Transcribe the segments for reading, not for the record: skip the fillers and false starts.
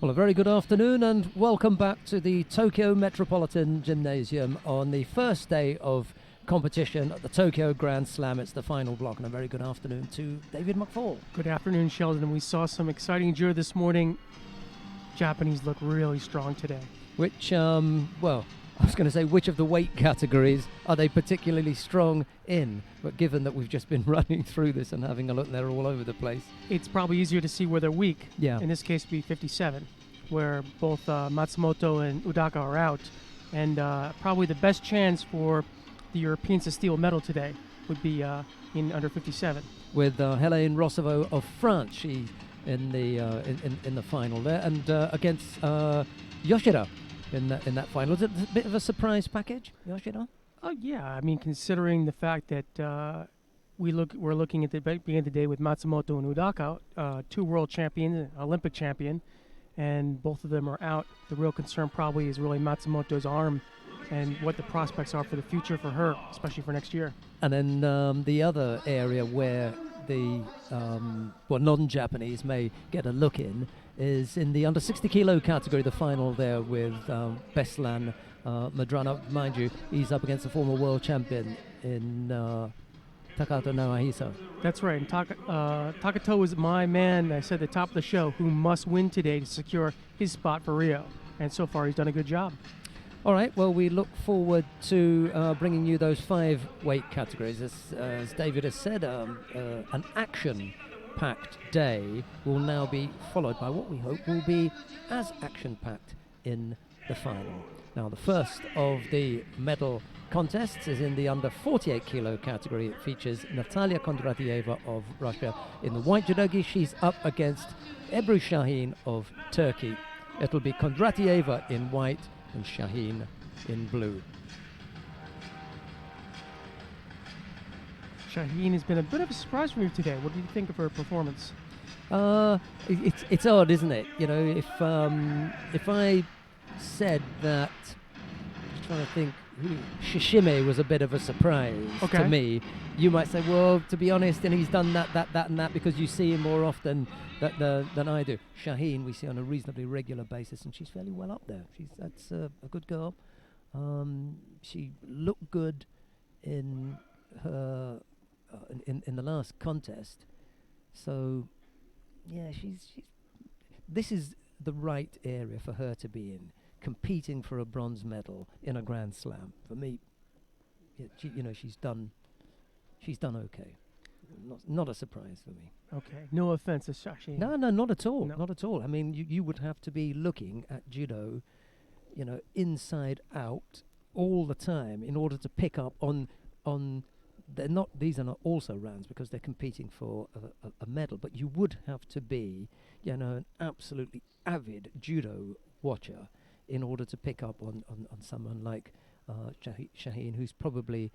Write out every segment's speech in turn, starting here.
Well, a very good afternoon and welcome back to the Tokyo Metropolitan Gymnasium on the first day of competition at the Tokyo Grand Slam. It's the final block, and a very good afternoon to David McFall. Good afternoon, Sheldon. We saw some exciting judo this morning. Japanese look really strong today. Which, well, I was going to say, which of the weight categories are they particularly strong in? But given that we've just been running through this and having a look, they're all over the place. It's probably easier to see where they're weak. Yeah. In this case, it'd be 57, where both Matsumoto and Udaka are out. And probably the best chance for the Europeans to steal a medal today would be in under 57. With Hélène Rossovot of France, she in the final there, and against Yoshida in that final. Was it a bit of a surprise package, Yoshida? Oh yeah, I mean, considering the fact that we're looking at the beginning of the day with Matsumoto and Udaka, two world champions, an Olympic champion, and both of them are out. The real concern probably is really Matsumoto's arm and what the prospects are for the future for her, especially for next year. And then the other area where the non-Japanese may get a look in is in the under 60 kilo category, the final there with Beslan Madrano. Mind you, he's up against the former world champion in Takato Naohisa. That's right. And Takato is my man, I said at the top of the show, who must win today to secure his spot for Rio. And so far, he's done a good job. All right, well, we look forward to bringing you those 5 weight categories. As David has said, an action-packed day will now be followed by what we hope will be as action-packed in the final. Now, the first of the medal contests is in the under 48 kilo category. It features Natalia Kondratieva of Russia in the white judogi. She's up against Ebru Şahin of Turkey. It'll be Kondratieva in white and Şahin in blue. Şahin has been a bit of a surprise for you today. What do you think of her performance? It's odd, isn't it? You know, if I said that, just trying to think, Shishime was a bit of a surprise to me, you might say, well, to be honest, and he's done that and that because you see him more often than I do. Şahin we see on a reasonably regular basis, and she's fairly well up there. That's a good girl. She looked good in her in the last contest. So, yeah, she's this is the right area for her to be in, competing for a bronze medal in a Grand Slam. For me, yeah, she's done okay. Not a surprise for me. Okay, no offense to Şahin. No, not at all. No. Not at all. I mean, you would have to be looking at judo, inside out all the time in order to pick up on. These are not also rounds because they're competing for a medal, but you would have to be, an absolutely avid judo watcher in order to pick up on someone like Şahin, who's probably,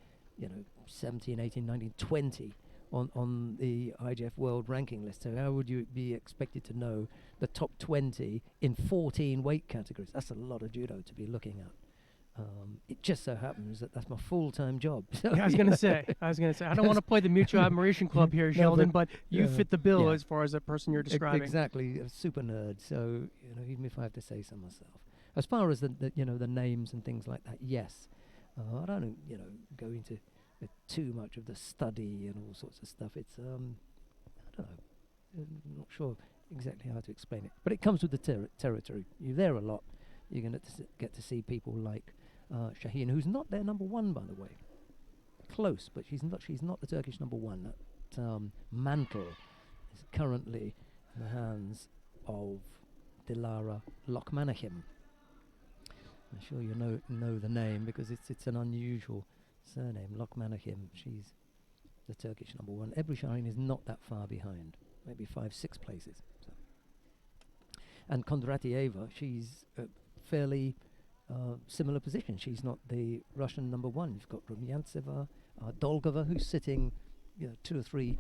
17, 18, 19, 20 on the IJF World Ranking list. So how would you be expected to know the top 20 in 14 weight categories? That's a lot of judo to be looking at. It just so happens that that's my full-time job. So I was going to say, I don't want to play the Mutual Admiration Club here, Sheldon, but you fit the bill as far as the person you're describing. Exactly, a super nerd. So, even if I have to say so myself. As far as the names and things like that, yes. I don't, go into too much of the study and all sorts of stuff. It's, I don't know. I'm not sure exactly how to explain it. But it comes with the territory. You're there a lot. You're going to get to see people like Şahin, who's not their number one, by the way. Close, but she's not the Turkish number one. That mantle is currently in the hands of Dilara Lokmanahim. I'm sure you know the name because it's an unusual surname, Lokmanahim. She's the Turkish number one. Ebru Şahin is not that far behind, maybe 5-6 places. So. And Kondratieva, she's fairly similar position. She's not the Russian number one. You've got Rumyantseva, Dolgova, who's sitting 2 or 3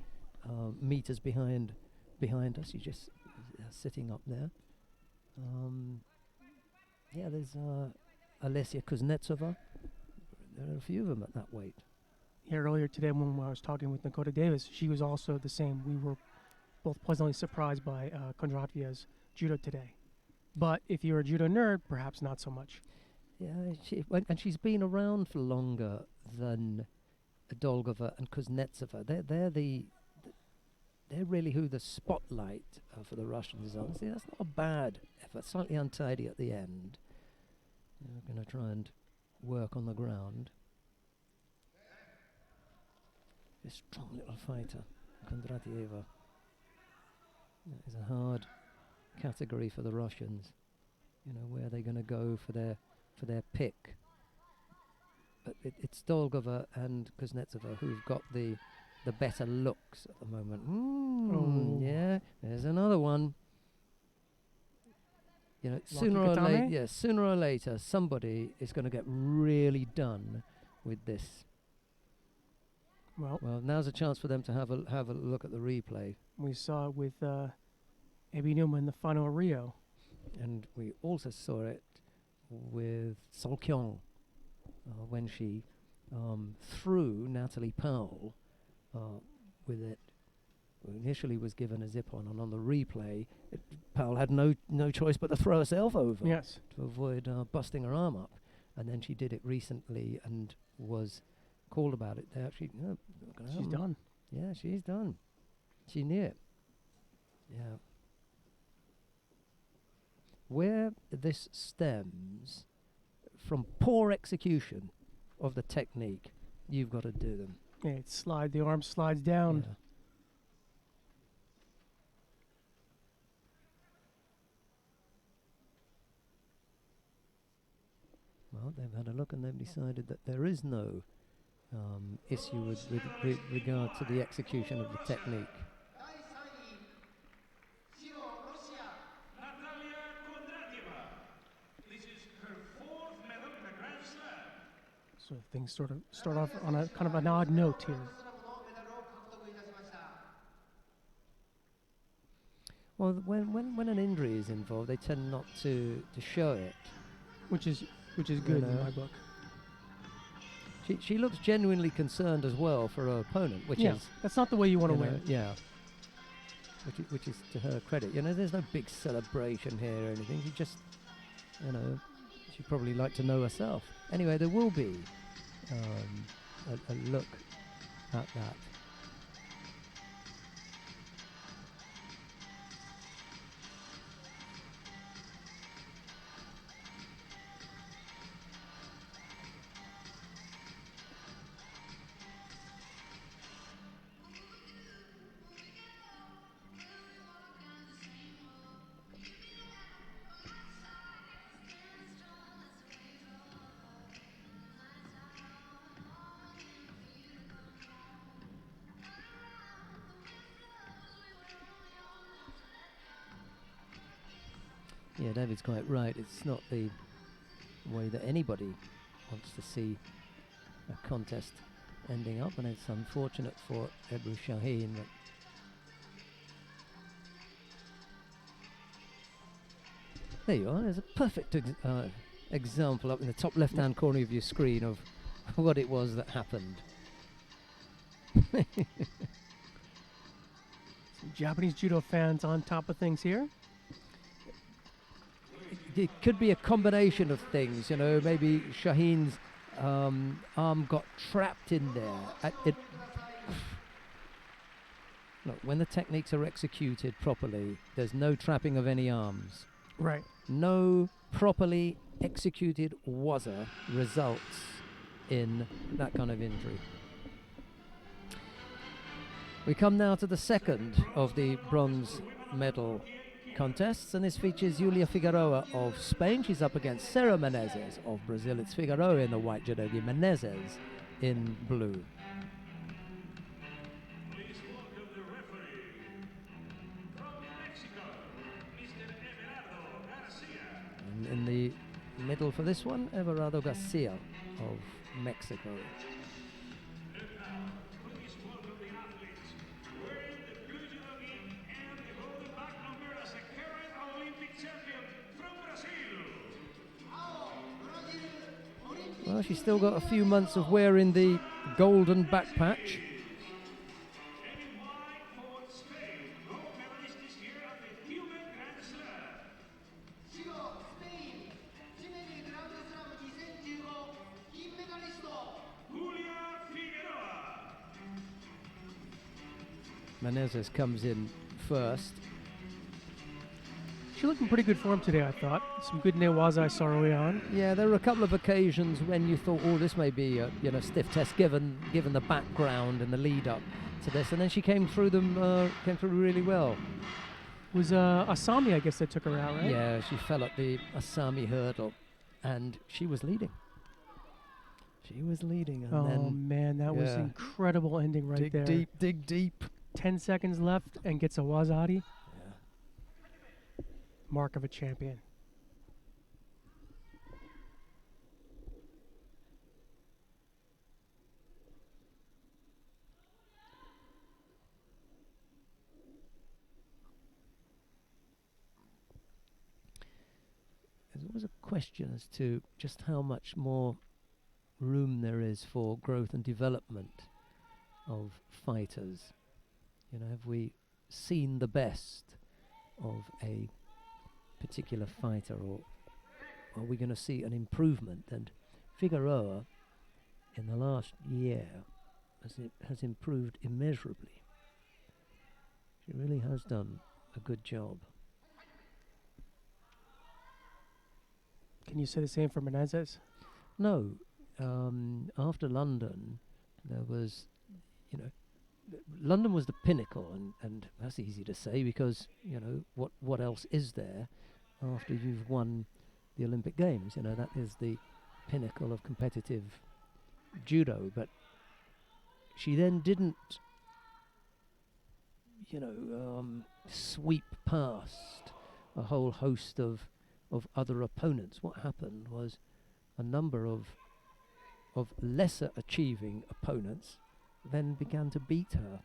meters behind us. She's just sitting up there. There's Alessia Kuznetsova. There are a few of them at that weight. Yeah, earlier today when I was talking with Dakota Davis, she was also the same. We were both pleasantly surprised by Kondratieva's judo today. But if you're a judo nerd, perhaps not so much. Yeah, and she's been around for longer than Dolgova and Kuznetsova. They're really who the spotlight for the Russians is on. See, that's not a bad effort. Slightly untidy at the end. We're going to try and work on the ground. This strong little fighter, Kondratieva. That is a hard category for the Russians. You know, where they're going to go for their pick. But it's Dolgova and Kuznetsova who've got the better looks at the moment. Yeah, there's another one. You know, sooner or later, somebody is going to get really done with this. Well, now's a chance for them to have a look at the replay. We saw it with Abby Newman in the final of Rio. And we also saw it with Sol Kyung when she threw Natalie Powell with it. Initially was given a zip-on, and on the replay, Powell had no choice but to throw herself over to avoid busting her arm up. And then she did it recently and was called about it. They actually, she's done. Yeah, she's done. She knew it. Yeah. Where this stems from poor execution of the technique, you've got to do them. Yeah, the arm slides down. Yeah. Well, they've had a look and they've decided that there is no issue with regard to the execution of the technique. So things sort of start off on a kind of an odd note here. Well, when an injury is involved, they tend not to show it, which is good in my book. She looks genuinely concerned as well for her opponent, which is that's not the way you want to win. Yeah, which is to her credit. You know, there's no big celebration here or anything. She just, she'd probably like to know herself. Anyway, there will be a look at that. Yeah, David's quite right. It's not the way that anybody wants to see a contest ending up, and it's unfortunate for Ebru Shaheen that there you are. There's a perfect example up in the top left-hand corner of your screen of what it was that happened. Some Japanese judo fans on top of things here. It could be a combination of things, maybe Shaheen's arm got trapped in there. Look, when the techniques are executed properly, there's no trapping of any arms. Right. No properly executed waza results in that kind of injury. We come now to the second of the bronze medal contests, and this features Julia Figueroa of Spain. She's up against Sarah Menezes of Brazil. It's Figueroa in the white judogi, Menezes in blue. Please welcome the referee from Mexico, Mr. Everardo Garcia. And in the middle for this one, Everardo Garcia of Mexico. Well, she's still got a few months of wearing the golden back patch. Menezes comes in first. She looked in pretty good form today, I thought. Some good Newaza I saw early on. Yeah, there were a couple of occasions when you thought, oh, this may be a stiff test given the background and the lead up to this, and then she came through really well. It was Asami, I guess, that took her out, right? Yeah, she fell at the Asami hurdle, and she was leading. And Oh then man, that was yeah. incredible ending right there. dig deep. 10 seconds left and gets a Wazari. Yeah. Mark of a champion. There's always a question as to just how much more room there is for growth and development of fighters. Have we seen the best of a particular fighter, or are we going to see an improvement? And Figueroa, in the last year, has improved immeasurably. She really has done a good job. Can you say the same for Menezes? No. After London, there was, London was the pinnacle, and that's easy to say because, what else is there after you've won the Olympic Games? That is the pinnacle of competitive judo. But she then didn't, sweep past a whole host of other opponents. What happened was a number of lesser achieving opponents then began to beat her,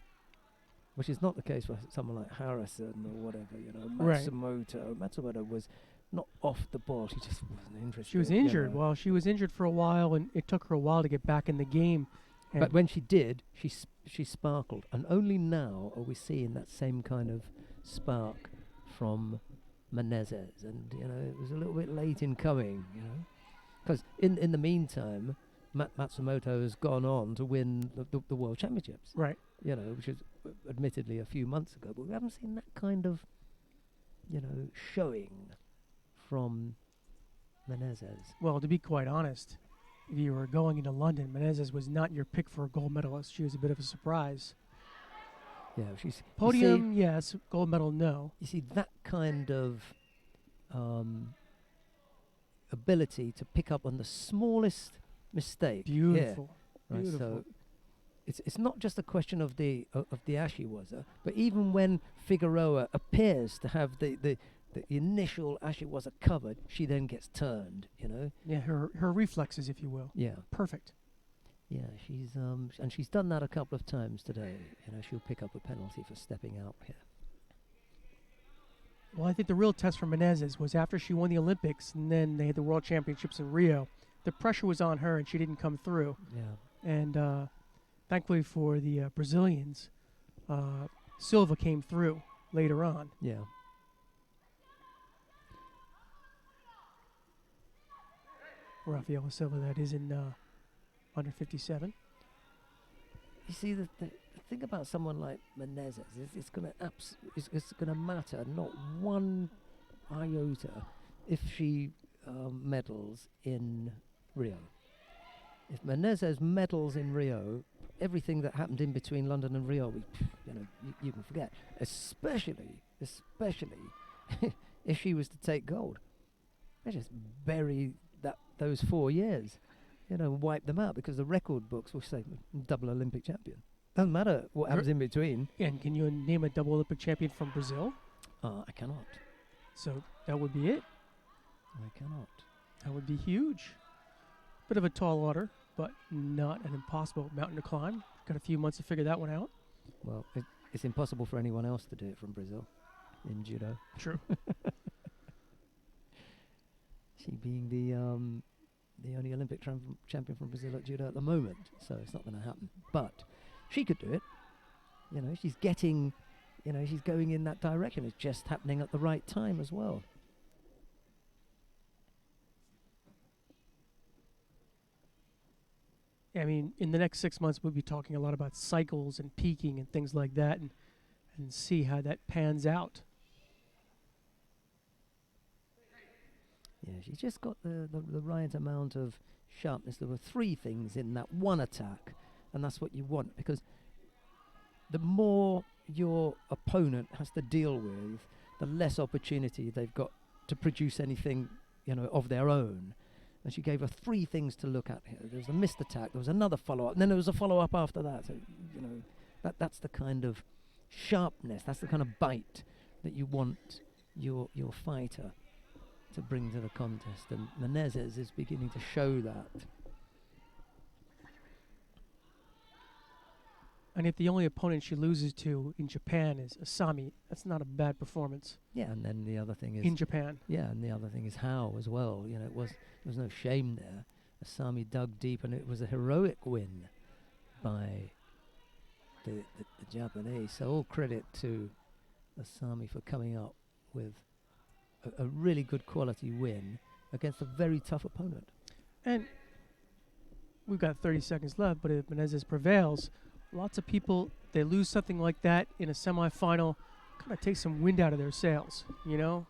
which is not the case for someone like Harrison or whatever, Right. Matsumoto. Matsumoto was not off the ball, she just wasn't interested. She was injured. Well, she was injured for a while, and it took her a while to get back in the game. And But when she did, she sparkled, and only now are we seeing that same kind of spark from Menezes, and it was a little bit late in coming, because in the meantime, Matsumoto has gone on to win the World Championships, right. which is admittedly a few months ago, but we haven't seen that kind of, showing from Menezes. Well, to be quite honest, if you were going into London, Menezes was not your pick for a gold medalist. She was a bit of a surprise. Yeah, she's Podium, yes. Gold medal, no. You see that kind of ability to pick up on the smallest mistake. Beautiful. Yeah, right, Beautiful. so it's not just a question of the Ashiwaza, but even when Figueroa appears to have the initial Ashiwaza covered, she then gets turned. Yeah, her reflexes, if you will. Yeah, Perfect. yeah. She's done that a couple of times today. She'll pick up a penalty for stepping out here. Well, I think the real test for Menezes was after she won the Olympics, and then they had the World Championships in Rio. The pressure was on her, and she didn't come through. Yeah. And thankfully for the Brazilians, Silva came through later on. Yeah. Rafaela Silva, that is in under 57. You see, the thing about someone like Menezes is it's going to matter not one iota if she medals in Rio. If Menezes medals in Rio, everything that happened in between London and Rio, you can forget. Especially if she was to take gold, they just bury those 4 years, wipe them out, because the record books will say double Olympic champion. Doesn't matter what happens in between. And can you name a double Olympic champion from Brazil? I cannot. So that would be it. I cannot. That would be huge. Bit of a tall order, but not an impossible mountain to climb. Got a few months to figure that one out. Well, it's impossible for anyone else to do it from Brazil in judo. True. She being the only Olympic champion from Brazil at judo at the moment, so it's not going to happen. But she could do it. She's getting, she's going in that direction. It's just happening at the right time as well. I mean, in the next 6 months, we'll be talking a lot about cycles and peaking and things like that. And and see how that pans out. Yeah, she just got the right amount of sharpness. There were 3 things in that one attack, and that's what you want, because the more your opponent has to deal with, the less opportunity they've got to produce anything, of their own. And she gave her 3 things to look at here. There was a missed attack, there was another follow-up, and then there was a follow-up after that. So, that's the kind of sharpness, that's the kind of bite that you want your fighter to bring to the contest. And Menezes is beginning to show that. And if the only opponent she loses to in Japan is Asami, that's not a bad performance. Yeah, and then the other thing is in Japan. Yeah, and the other thing is how as well. There was no shame there. Asami dug deep, and it was a heroic win by the Japanese. So all credit to Asami for coming up with a really good quality win against a very tough opponent. And we've got 30 seconds left, but if Menezes prevails, lots of people, they lose something like that in a semifinal, kind of takes some wind out of their sails, And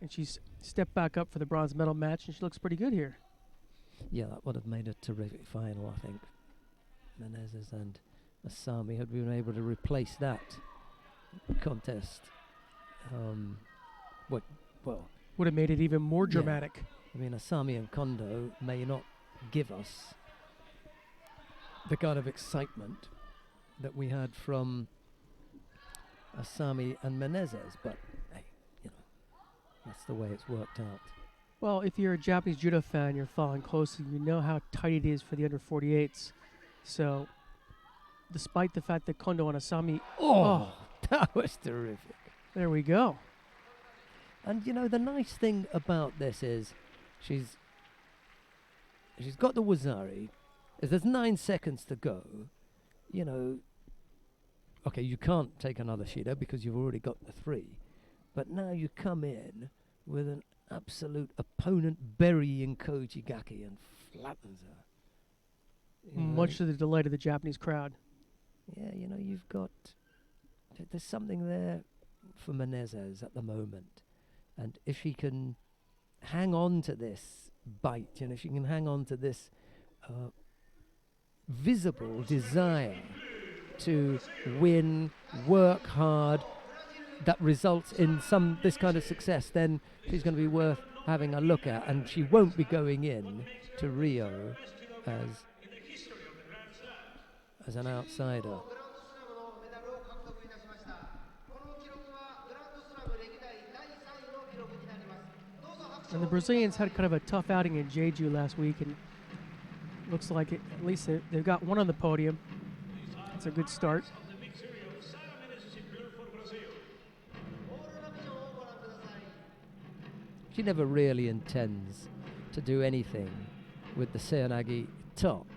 she's stepped back up for the bronze medal match, and she looks pretty good here. Yeah, that would have made a terrific final, I think. Menezes and Asami had been able to replace that contest. Would have made it even more Yeah. dramatic. I mean, Asami and Kondo may not give us the kind of excitement that we had from Asami and Menezes, but hey, that's the way it's worked out. Well, if you're a Japanese judo fan, you're following closely, you know how tight it is for the under 48s. So, despite the fact that Kondo and Asami, That was terrific. there we go. And the nice thing about this is she's got the Wazari. If there's 9 seconds to go, okay, you can't take another Shida because you've already got the 3. But now you come in with an absolute opponent burying Koji Gaki and flattens her. Much to the delight of the Japanese crowd. Yeah, you've got... There's something there for Menezes at the moment. And if she can hang on to this bite, if she can hang on to this visible desire to win, work hard, that results in this kind of success, then she's going to be worth having a look at, and she won't be going in to Rio as an outsider. And the Brazilians had kind of a tough outing in Jeju last week, and looks like at least they've got one on the podium. It's a good start. She never really intends to do anything with the Seoinage top.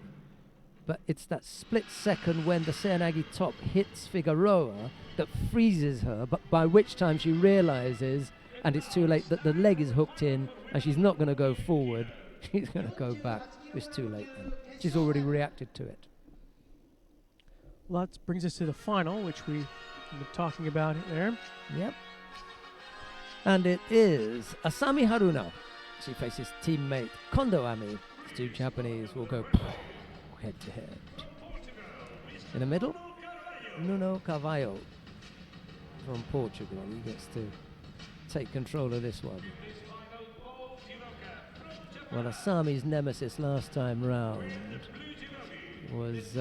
But it's that split second when the Seoinage top hits Figueroa that freezes her, but by which time she realizes, and it's too late, that the leg is hooked in and she's not going to go forward. She's going to go back. It's too late then. She's already reacted to it. Well, that brings us to the final, which we've been talking about there. Yep. And it is Asami Haruna. She faces teammate Kondo Ami. The 2 Japanese will go head to head. In the middle, Nuno Carvalho from Portugal. He gets to take control of this one. Well, Asami's nemesis last time round was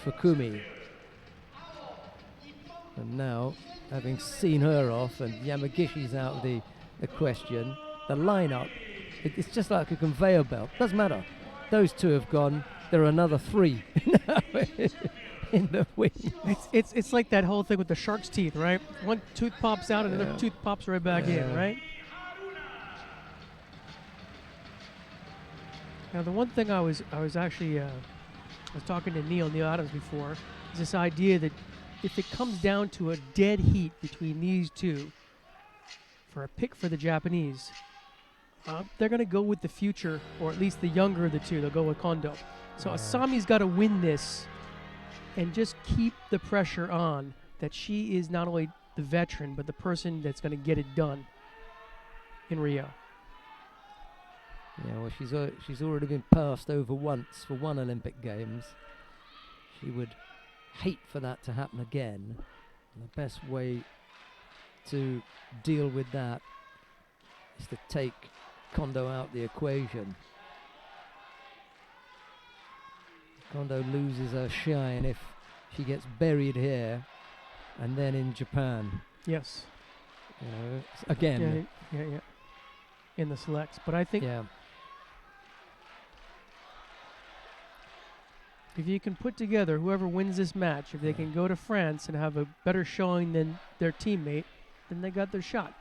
Fukumi. And now, having seen her off and Yamagishi's out of the question, the lineup, it's just like a conveyor belt. Doesn't matter. Those 2 have gone. There are another 3 in the wing. It's like that whole thing with the shark's teeth, right? One tooth pops out, another tooth pops right back in, right? Now, the one thing I was actually I was talking to Neil Adams before, is this idea that if it comes down to a dead heat between these 2 for a pick for the Japanese, they're going to go with the future, or at least the younger of the 2. They'll go with Kondo. So Asami's got to win this and just keep the pressure on that she is not only the veteran, but the person that's going to get it done in Rio. Yeah, well, she's already been passed over once for one Olympic Games. She would hate for that to happen again. And the best way to deal with that is to take Kondo out the equation. Kondo loses her shine if she gets buried here and then in Japan. Yes. You know, again. Yeah. In the selects. But I think Yeah. if you can put together whoever wins this match, if they can go to France and have a better showing than their teammate, then they got their shot.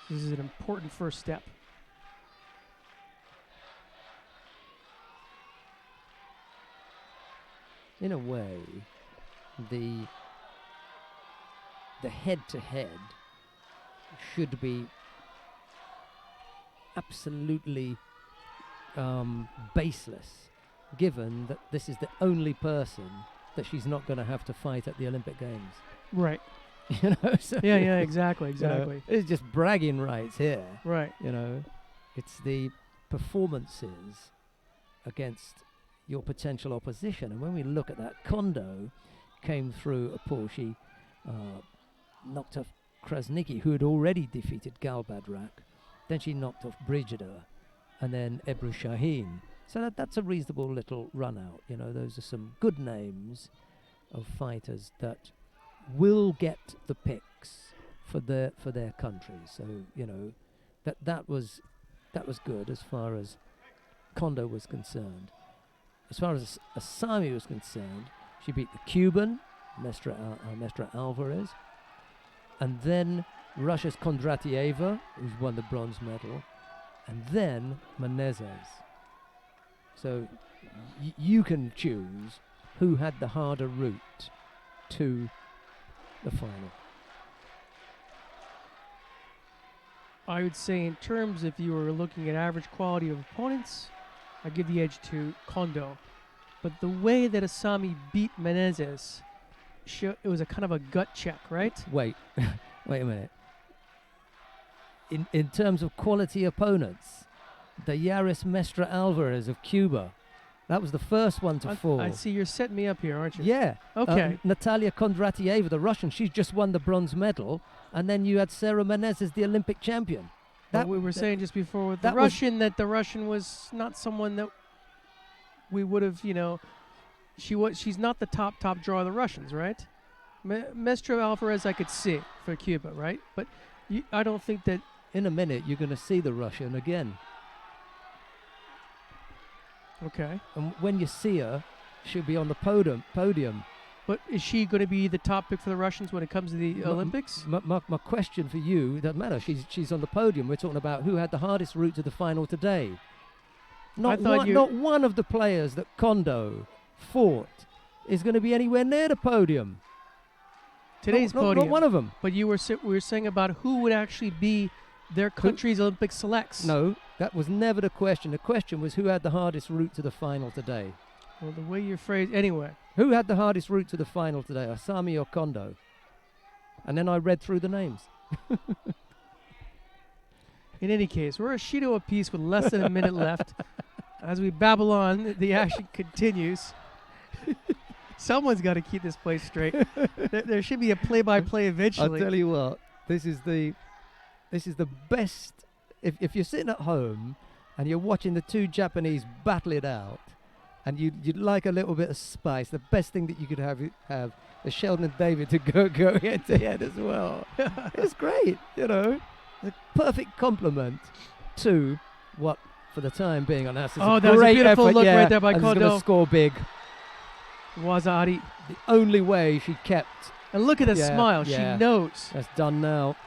This is an important first step. In a way, the head-to-head should be absolutely baseless, given that this is the only person that she's not going to have to fight at the Olympic Games. Right. You know, so Yeah, exactly. you know, it's just bragging rights here. Right. You know, it's the performances against your potential opposition. And when we look at that, Kondo came through a pull. She knocked off Krasnicki, who had already defeated Galbadrak. Then she knocked off Brigida, and then Ebru Shaheen. So that's a reasonable little run out. You know, those are some good names of fighters that will get the picks for their countries. So you know, that was good as far as Kondo was concerned. As far as Asami was concerned, she beat the Cuban, Mestra Alvarez, and then Russia's Kondratieva, who's won the bronze medal, and then Menezes. So you can choose who had the harder route to the final. I would say in terms, if you were looking at average quality of opponents, I give the edge to Kondo. But the way that Asami beat Menezes, it was a kind of a gut check, right? Wait a minute. In terms of quality opponents, the Yaris Mestra Alvarez of Cuba, that was the first one to fall. I see you're setting me up here, aren't you? Yeah. Okay. Natalia Kondratieva, the Russian, she's just won the bronze medal. And then you had Sarah Menezes, the Olympic champion. That we were saying just before with the Russian, that the Russian was not someone that we would have, you know, she's not the top draw of the Russians, right? Mestra Alvarez I could see for Cuba, right? But I don't think that... In a minute, you're going to see the Russian again. Okay. And when you see her, she'll be on the podium. But is she going to be the top pick for the Russians when it comes to the Olympics? My question for you, it doesn't matter. She's on the podium. We're talking about who had the hardest route to the final today. Not one of the players that Kondo fought is going to be anywhere near the podium. Today's podium. Not one of them. But we were saying about who would actually be their country's Olympic selects. No, that was never the question. The question was who had the hardest route to the final today. Well, the way you're phrased... Anyway. Who had the hardest route to the final today, Asami or Kondo? And then I read through the names. In any case, we're a Shido apiece with less than a minute left. As we babble on, the action continues. Someone's got to keep this place straight. There should be a play-by-play eventually. I'll tell you what, this is the best. If you're sitting at home and you're watching the two Japanese battle it out, and you'd like a little bit of spice, the best thing that you could have is Sheldon and David to go head to head as well. It's great, you know. It's a perfect compliment to what, for the time being, on us. Oh, that was a beautiful effort, look right there by and Kondo. Going to score big. Wazari. The only way she kept. And look at the smile. Yeah. She knows. That's done now.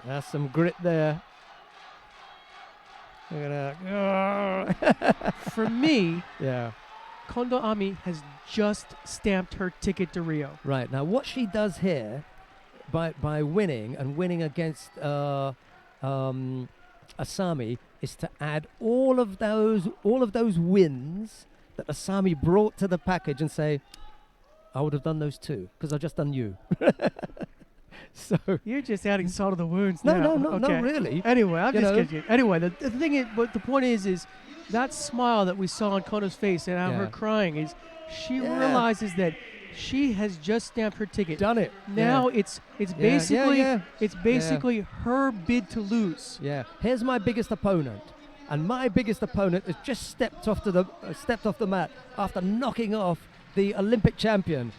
That's some grit there. Look at that. For me, yeah. Kondo Ami has just stamped her ticket to Rio. Right. Now, what she does here, by winning against Asami is to add all of those wins that Asami brought to the package and say, I would have done those too because I've just done you. So You're just adding salt to the wounds no, now. no, Okay. really. Anyway, I'm You just know. kidding. Anyway, the thing is, but the point is that smile that we saw on Kono's face and her Yeah. crying is she Yeah. realizes that she has just stamped her ticket. Done it. Now it's basically yeah. it's basically her bid to lose. Yeah. Here's my biggest opponent, and my biggest opponent has just stepped off the mat after knocking off the Olympic champion.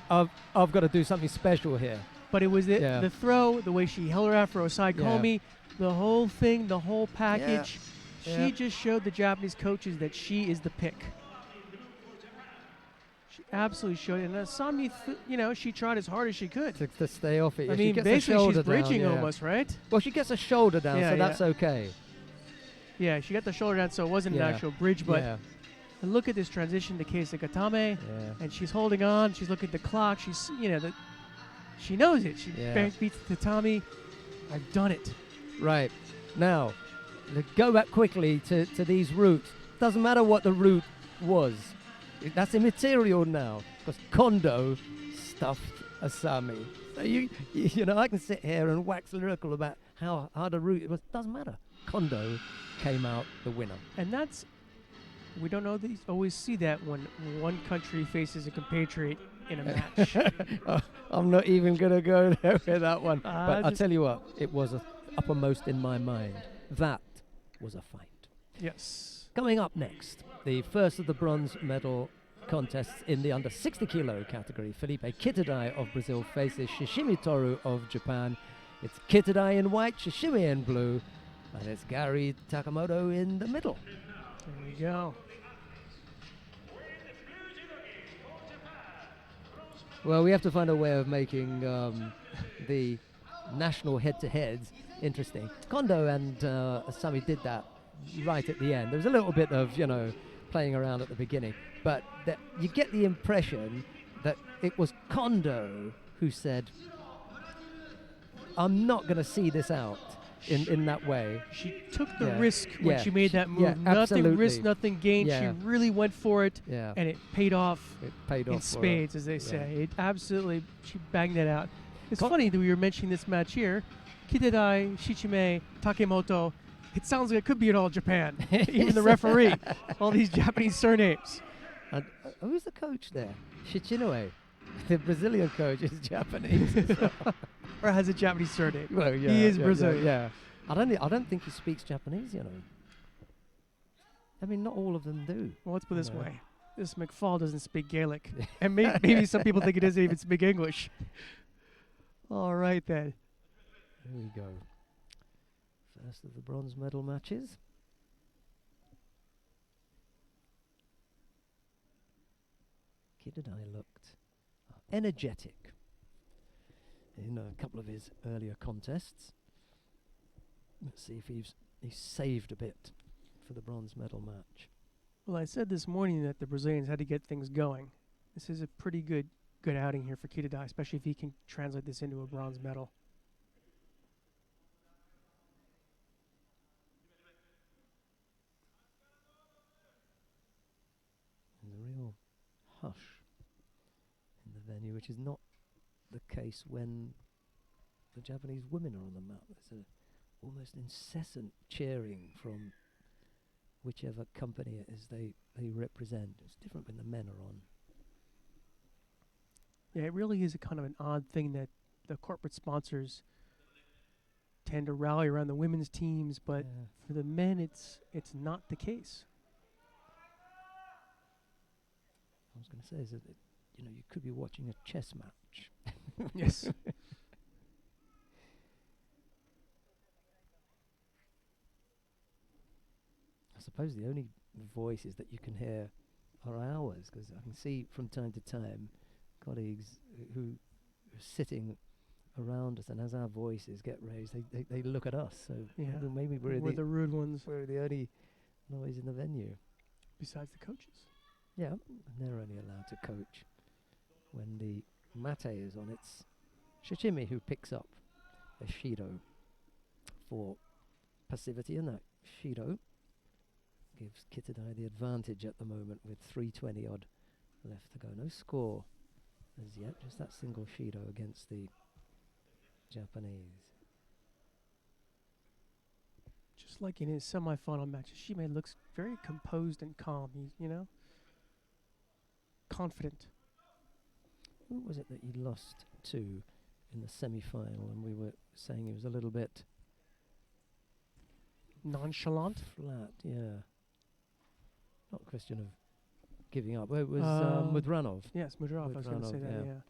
I've got to do something special here. But it was Yeah. the throw, the way she held her out for Osai Yeah. Komi, the whole thing, the whole package. Yeah. She just showed the Japanese coaches that she is the pick. She absolutely showed it. And Asami, she tried as hard as she could. To stay off it. I She mean, gets a basically shoulder she's bridging down, yeah. almost, right? Well, she gets a shoulder down, Yeah, so yeah. that's okay. Yeah, she got the shoulder down, so it wasn't Yeah. an actual bridge. But yeah. and look at this transition to Keisuke Katame, Yeah. and she's holding on. She's looking at the clock. She's, she knows it. She Yeah. beats Tatami. I've done it. Right. Now, go back quickly to these routes. Doesn't matter what the route was. That's immaterial now because Kondo stuffed Asami. So I can sit here and wax lyrical about how hard a route it was. Doesn't matter. Kondo came out the winner. And we don't always see that when one country faces a compatriot in a match. I'm not even going to go there with that one. But I'll just- tell you what, it was uppermost in my mind. That was a fight. Yes. Coming up next, the first of the bronze medal contests in the under 60 kilo category. Felipe Kitadai of Brazil faces Shishimi Toru of Japan. It's Kitadai in white, Shishimi in blue, and it's Gary Takamoto in the middle. There we go. Well, we have to find a way of making the national head-to-heads interesting. Kondo and Asami did that right at the end. There was a little bit of, playing around at the beginning, but you get the impression that it was Kondo who said, I'm not going to see this out in that way. She took the Yeah. risk when Yeah. she made that move. Yeah, Nothing risk, absolutely. nothing gained. Yeah. She really went for it, Yeah, and it paid off it paid off in for her. spades, as they Yeah. say. It absolutely, she banged that out. It's Ko- funny that we were mentioning this match here. Kitadai, Shichime, Takemoto. It sounds like it could be in all Japan. Even the referee. All these Japanese surnames. And who's the coach there? Shichinue. The Brazilian coach is Japanese as well. Or has a Japanese surname. Well, yeah, He is yeah, Brazilian. Yeah. I don't think he speaks Japanese, I mean, not all of them do. Well, let's put it this No. way. This McFall doesn't speak Gaelic. And maybe some people think he doesn't even speak English. All right, then. Here we go. First of the bronze medal matches. Kitadai looked energetic in a couple of his earlier contests. Let's see if he's saved a bit for the bronze medal match. Well, I said this morning that the Brazilians had to get things going. This is a pretty good outing here for Kitadai, especially if he can translate this into a bronze medal. There's a real hush in the venue, which is not the case when the Japanese women are on the mat. There's a almost incessant cheering from whichever company it is they represent. It's different when the men are on. Yeah, it really is a kind of an odd thing that the corporate sponsors tend to rally around the women's teams, but Yeah. for the men, it's not the case. I was going to say is that you could be watching a chess match. Yes. I suppose the only voices that you can hear are ours, because I can see from time to time colleagues who are sitting around us, and as our voices get raised, they look at us. So Yeah. maybe we're We're the rude ones, the only noise in the venue. besides the coaches. Yeah, and they're only allowed to coach when the mate is on. It's Shichimi who picks up Ishido for passivity in that. Shido gives Kitadai the advantage at the moment with 3:20 odd left to go. No score as yet, just that single Shido against the Japanese. Just like in his semi-final matches, Shime looks very composed and calm. He's, confident. Who was it that he lost to in the semi-final? And we were saying he was a little bit Nonchalant. flat, yeah. Not a question of giving up. Well, it was with Ranov. Yes, Mudrov. I was going to say Mudranov, that. yeah. Yeah.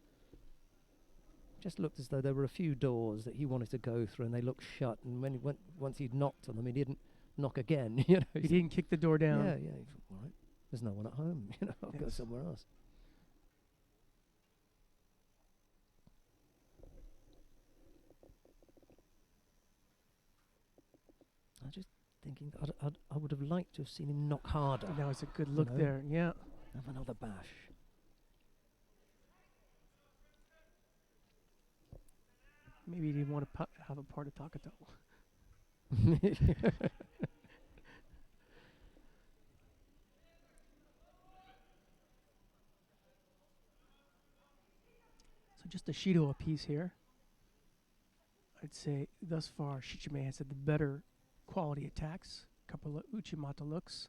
Just looked as though there were a few doors that he wanted to go through, and they looked shut. And when he went, once he'd knocked on them, he didn't knock again. He didn't kick the door down. Yeah, yeah. He thought, all right, there's no one at home. I'll go Yes. somewhere else. I was just thinking, I would have liked to have seen him knock harder. That was a good look know. there. Yeah. Have another bash. Maybe he didn't want to have a part of Takato. So just a Shido apiece here. I'd say thus far Shichime has had the better quality attacks. Couple of Uchimata looks.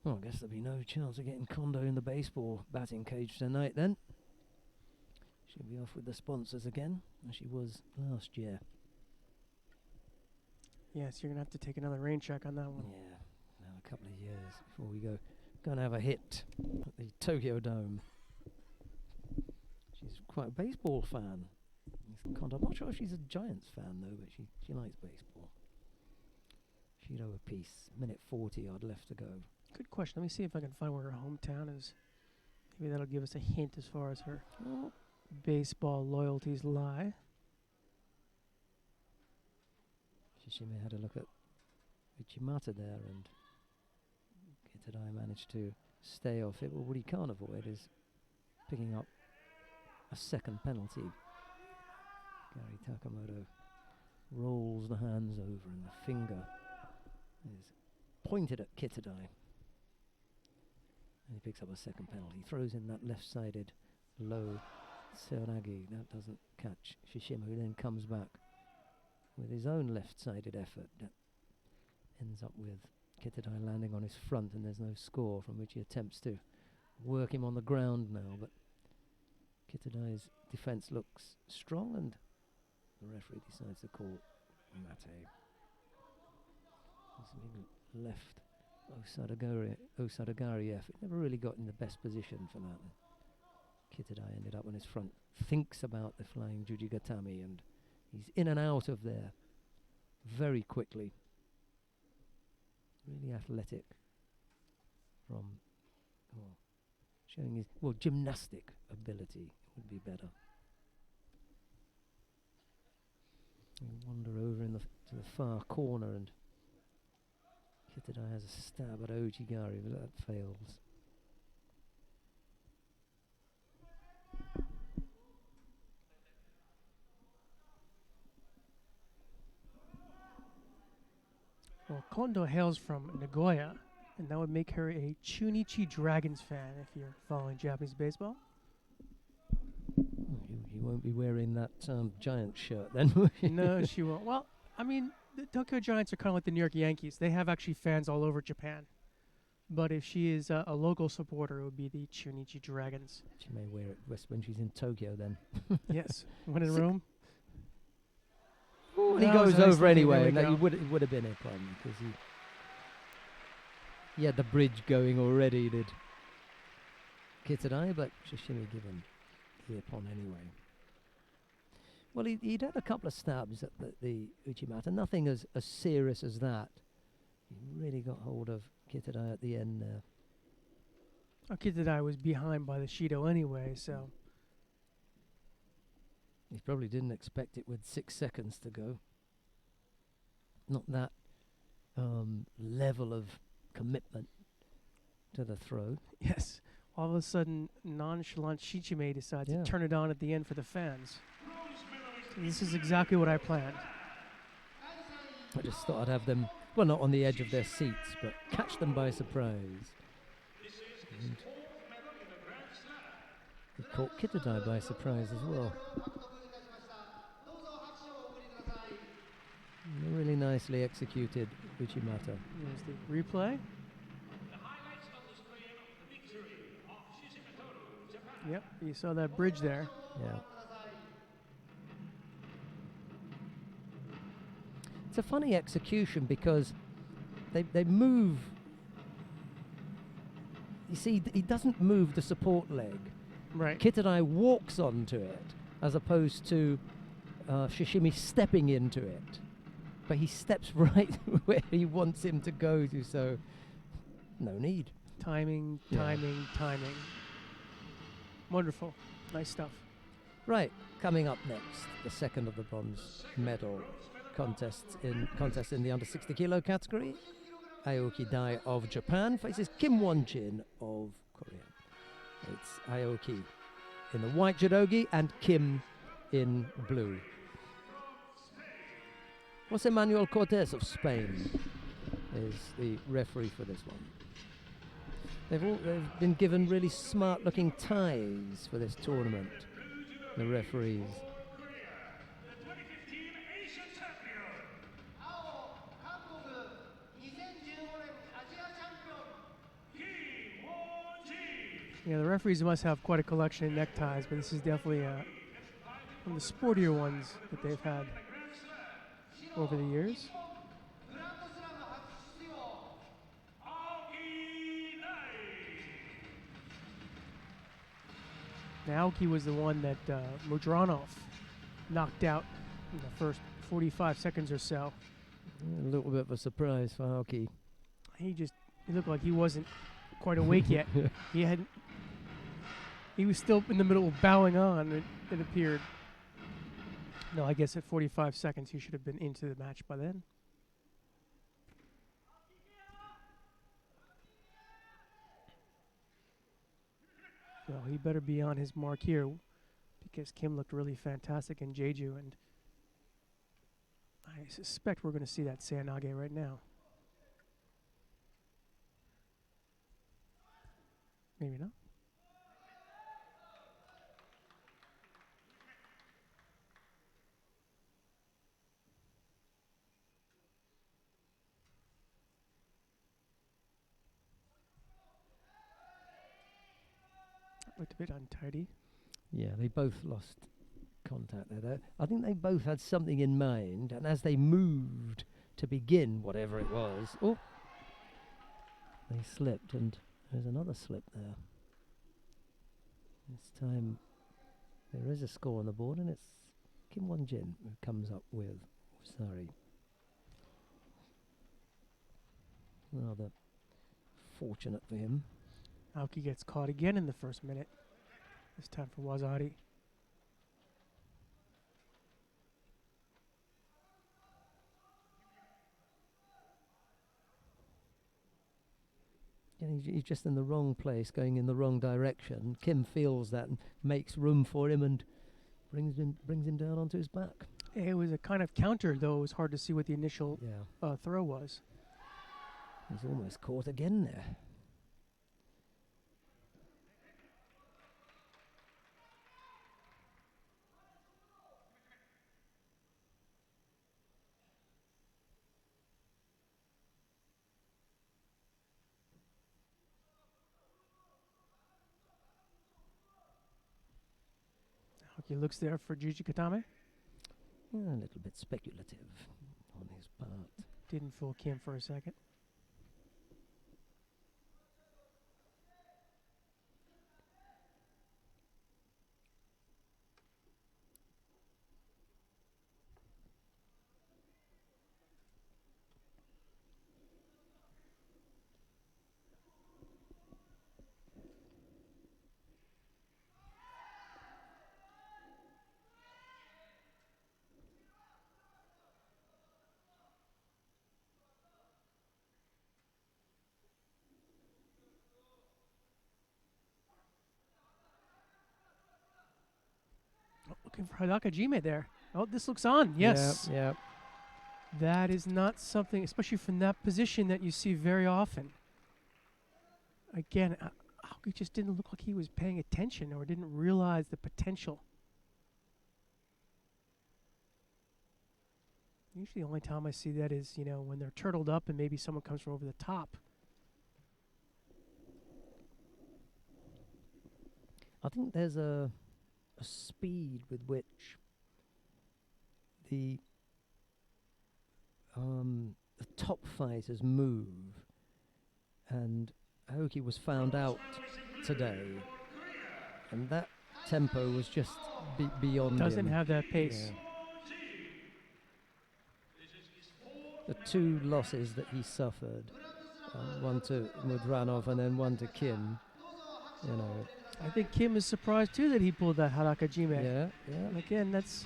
Well, I guess there'll be no chance of getting Kondo in the baseball batting cage tonight then. She'll be off with the sponsors again, as she was last year. Yes, you're going to have to take another rain check on that one. Yeah, now a couple of years before we go. Going to have a hit at the Tokyo Dome. She's quite a baseball fan. Kondo, I'm not sure if she's a Giants fan though, but she likes baseball. Shido apiece. Minute 40 odd left to go. Good question. Let me see if I can find where her hometown is. Maybe that'll give us a hint as far as her baseball loyalties lie. Shishime had a look at Uchimata there, and Kitadai managed to stay off it. But what he can't avoid is picking up a second penalty. Gary Takamoto rolls the hands over, and the finger is pointed at Kitadai. And he picks up a second penalty. Throws in that left-sided low Seonagi. That doesn't catch Shishima, who then comes back with his own left-sided effort. That ends up with Kitadai landing on his front, and there's no score, from which he attempts to work him on the ground now. But Kitadai's defence looks strong, and the referee decides to call Mate. This big left Osadagari effort. Never really got in the best position for that. Kitadai ended up on his front, thinks about the flying Jujigatami, and he's in and out of there very quickly. Really athletic from, showing his, gymnastic ability would be better. We wander over to the far corner, and Kitadai has a stab at Ojigari, but that fails. Well, Kondo hails from Nagoya, and that would make her a Chunichi Dragons fan if you're following Japanese baseball. You won't be wearing that giant shirt then, will you? No, she won't. Well, I mean, the Tokyo Giants are kind of like the New York Yankees. They have actually fans all over Japan. But if she is a local supporter, it would be the Chunichi Dragons. She may wear it when she's in Tokyo then. Yes, when in Sick. Rome. And he That was goes nice over looking, anyway, there and we that go. it would have been a problem, because he had the bridge going already, did Kitadai, but Shishimi given the upon anyway. Well, he'd had a couple of stabs at the Uchimata, nothing as serious as that. He really got hold of Kitadai at the end there. Kitadai was behind by the Shido anyway, so He probably didn't expect it with 6 seconds to go. Not that level of commitment to the throw. yes. all of a sudden, nonchalant Shichime decides Yeah. to turn it on at the end for the fans. So this is exactly what I planned. I just thought I'd have them, well, not on the edge of their seats, but catch them by surprise. And he caught Kitadai by surprise as well. Really nicely executed Uchimata. Here's the replay. Yep, you saw that bridge there. Yeah. It's a funny execution because they move. You see, he doesn't move the support leg. Right. Kitadai walks onto it as opposed to Shishimi stepping into it. But he steps right where he wants him to go to, so no need. Timing, Yeah. timing, timing. Wonderful. Nice stuff. Right, coming up next, the second of the bronze medal contests in the under 60 kilo category. Aoki Dai of Japan faces Kim Won-jin of Korea. It's Aoki in the white judogi and Kim in blue. Jose Manuel Cortez of Spain is the referee for this one. They've been given really smart-looking ties for this tournament, the referees. The 2015 Asian champion. Kim Won-jin. Yeah, the referees must have quite a collection of neckties, but this is definitely one of the sportier ones that they've had over the years. Aoki Dai. Now Aoki was the one that Mudranov knocked out in the first 45 seconds or so. A little bit of a surprise for Aoki. He looked like he wasn't quite awake yet. He was still in the middle of bowing on, it appeared. No, I guess at 45 seconds he should have been into the match by then. Well, he better be on his mark here because Kim looked really fantastic in Jeju, and I suspect we're going to see that Seanage right now. Maybe not. Looked a bit untidy. Yeah, they both lost contact there. I think they both had something in mind, and as they moved to begin whatever it was, they slipped, and there's another slip there. This time there is a score on the board, and it's Kim Won-jin who comes up with Usari. Rather fortunate for him. Aoki gets caught again in the first minute. This time for Wazari. Yeah, he's just in the wrong place, going in the wrong direction. Kim feels that and makes room for him and brings him down onto his back. It was a kind of counter, though. It was hard to see what the initial Yeah, throw was. he's almost caught again there. Aoki looks there for Juji Katame. A little bit speculative on his part. Didn't fool Kim for a second. looking for Hadakajime there. Oh, this looks on. Yes. Yeah. That is not something, especially from that position, that you see very often. Again, Aoki just didn't look like he was paying attention or didn't realize the potential. Usually the only time I see that is, when they're turtled up and maybe someone comes from over the top. I think there's a speed with which the top fighters move, and Aoki was found out today, and that tempo was just beyond Doesn't him. have that pace. Yeah. The two losses that he suffered, one to Mudranov and then one to Kim, I think Kim is surprised too that he pulled that Harakajime. yeah. And again, that's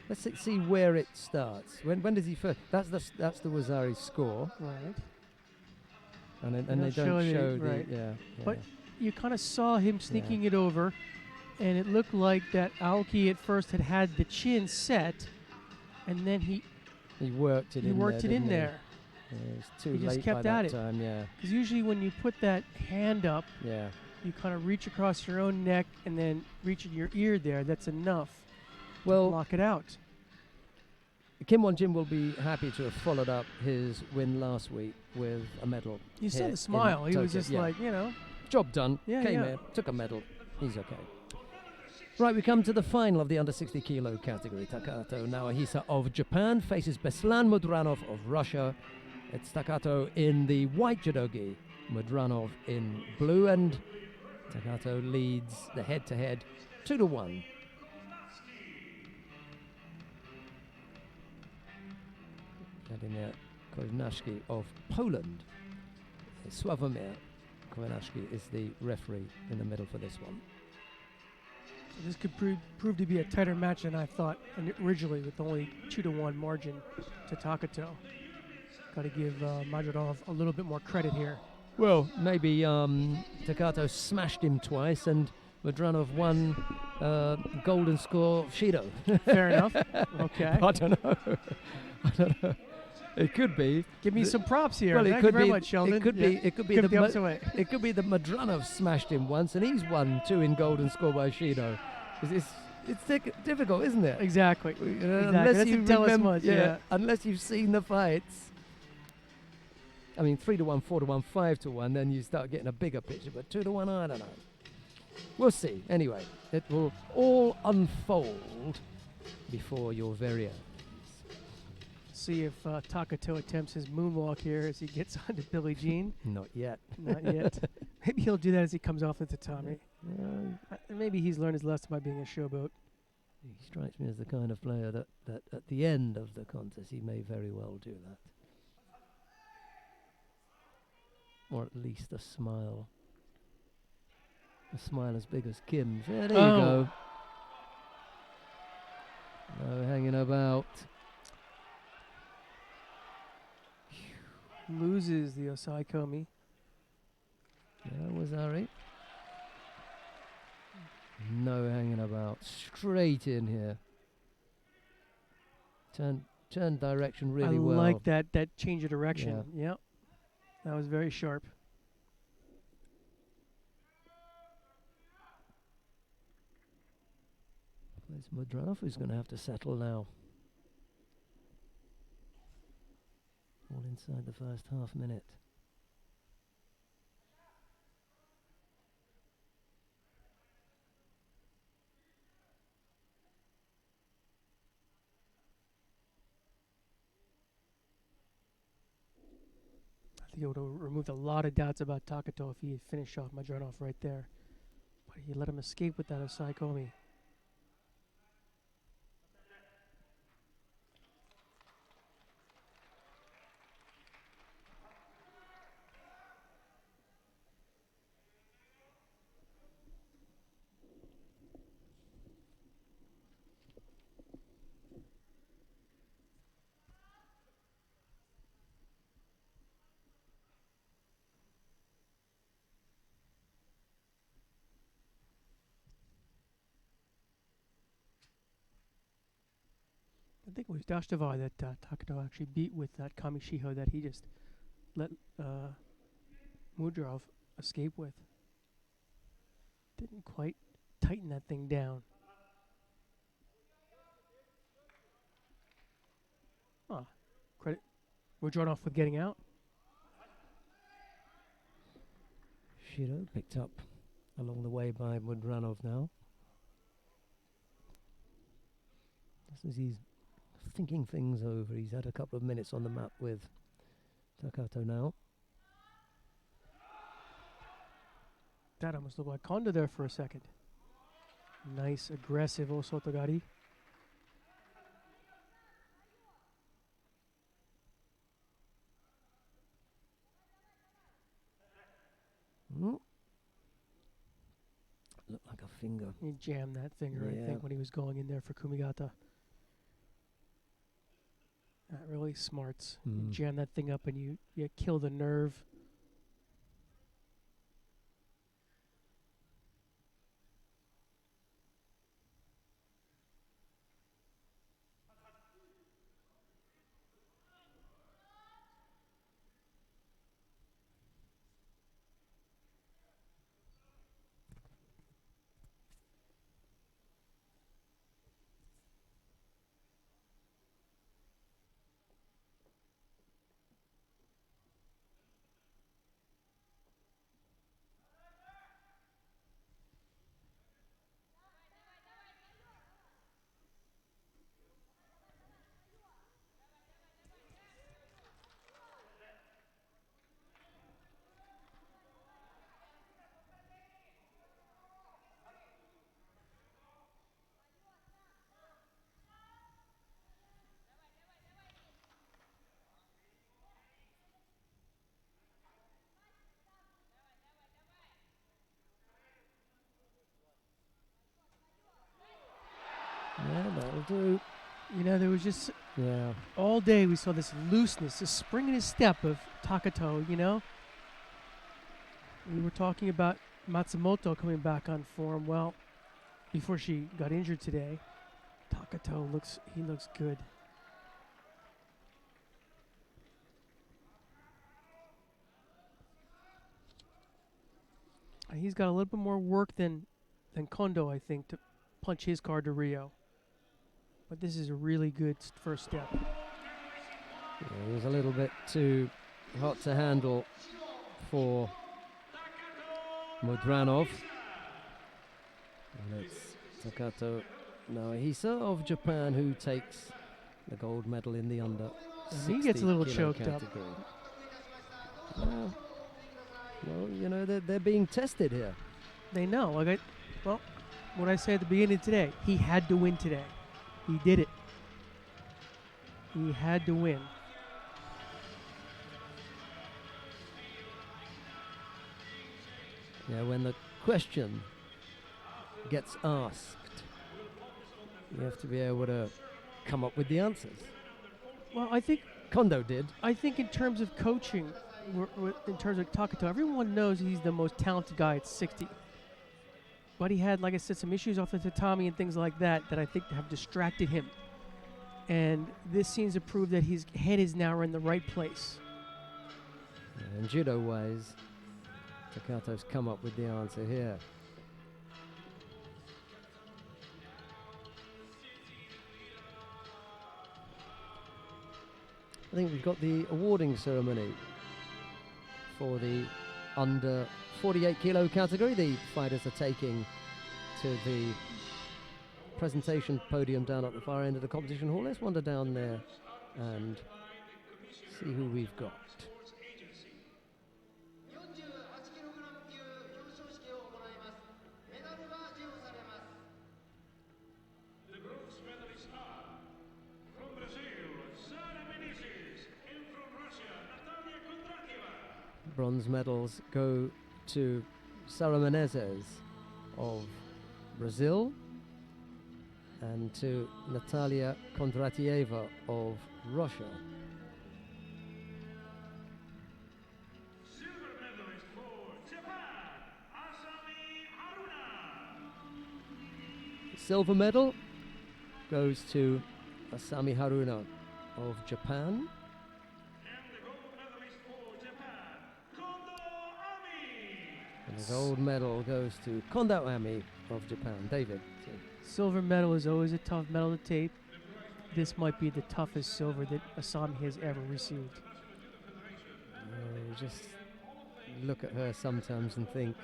Let's see where it starts. When does he first? That's the Wazari score, right. and They they don't don't show show the- the right. yeah. But you kind of saw him sneaking it over, and it looked like that Aoki at first had the chin set, and then he worked it in worked there, it in didn't he? there. Yeah, it was too He just late kept by at that it. time. Yeah, Because usually when you put that hand up, yeah. you kind of reach across your own neck and then reach in your ear there. That's enough to Well, block it out. Kim Won-jin will be happy to have followed up his win last week with a medal. You saw here the in smile. He was Tokyo. just Yeah. like, Job done. Yeah, Came yeah. here, took a medal. He's okay. Right, we come to the final of the under 60 kilo category. Takato Naohisa of Japan faces Beslan Mudranov of Russia. It's Takato in the white judogi, Mudranov in blue, and Takato leads the head-to-head 2-1. Vladimir Kownacki of Poland. Sławomir Kownacki is the referee in the middle for this one. This could prove to be a tighter match than I thought originally, with only 2-1 margin to Takato. Got to give Majorov a little bit more credit here. Well, maybe Takato smashed him twice and Mudranov won golden score Shido. Fair enough. Okay. I don't know. I don't know. It could be. Give me some props here. Well, it Thank could you very be. much, Sheldon. It could Yeah. be. It could be Could the. be the opposite way. It could be that Mudranov smashed him once, and he's won 2 in golden score by Shido. It's difficult, isn't it? Exactly. Exactly. That doesn't tell us much, yeah. Unless you've seen the fights. I mean, 3-1, 4-1, 5-1, then you start getting a bigger picture. But 2-1, I don't know. We'll see. Anyway, it will all unfold before your very eyes. See if Takato attempts his moonwalk here as he gets onto Billie Jean. Not yet. Not yet. Maybe he'll do that as he comes off the tatami. Yeah, Maybe he's learned his lesson by being a showboat. he strikes me as the kind of player that at the end of the contest he may very well do that. Or at least a smile. A smile as big as Kim's. Yeah, there you go. No hanging about. Loses the Osai Komi. Yeah, Wazari. No hanging about. Straight in here. Turn direction really I well. like that change of direction. Yep. That was very sharp. It's Mudranov who's going to have to settle now. All inside the first half minute. I think it would have removed a lot of doubts about Takato if he had finished off Majorov right there. But he let him escape with that Osai Komi. think it was Dashtavar that Takato actually beat with that Kamishiho that he just let Mudrov escape with. Didn't quite tighten that thing down. Credit Mudrov with getting out. Shiro picked up along the way by Mudranov now. Just as he's thinking things over, he's had a couple of minutes on the mat with Takato now. That almost looked like Kondo there for a second. Nice, aggressive Osotogari. Looked like a finger. He jammed that finger, I Yeah. think, when he was going in there for Kumigata. That really smarts. You Mm. jam that thing up and you kill the nerve. Yeah, that'll do. You know, there was just Yeah. all day we saw this looseness, this spring in his step of Takato, you know? We were talking about Matsumoto coming back on form. Well, before she got injured today, Takato looks good. And he's got a little bit more work than Kondo, I think, to punch his card to Rio. But this is a really good first step. Yeah, he was a little bit too hot to handle for Mudranov. And it's Takato Naohisa of Japan who takes the gold medal in the under And he gets a 60 little kilo choked up. category. Well, you know, they're being tested here. They know. What I said at the beginning today, he had to win today. He did it. He had to win. Yeah, when the question gets asked, you have to be able to come up with the answers. Well, I think Kondo did. in terms of coaching, in terms of Takato, everyone knows he's the most talented guy at 60. But he had, like I said, some issues off the tatami and things like that I think have distracted him. And this seems to prove that his head is now in the right place. And judo-wise, Takato's come up with the answer here. I think we've got the awarding ceremony for the under 48 kilo category. The fighters are taking to the presentation podium down at the far end of the competition hall. Let's wander down there and see who we've got. The bronze medalists are from Brazil, Sara Menezes, and from Russia, Natalia Kondratieva. Bronze medals go to Sara Menezes of Brazil and to Natalia Kondratieva of Russia. Silver medalist for Japan, Asami Haruna. Silver medal goes to Asami Haruna of Japan. And the gold medalist for Japan, Kondo Ami. And the gold medal goes to Kondo Ami of Japan. David. Silver medal is always a tough medal to tape. This might be the toughest silver that Asami has ever received. You just look at her sometimes and think,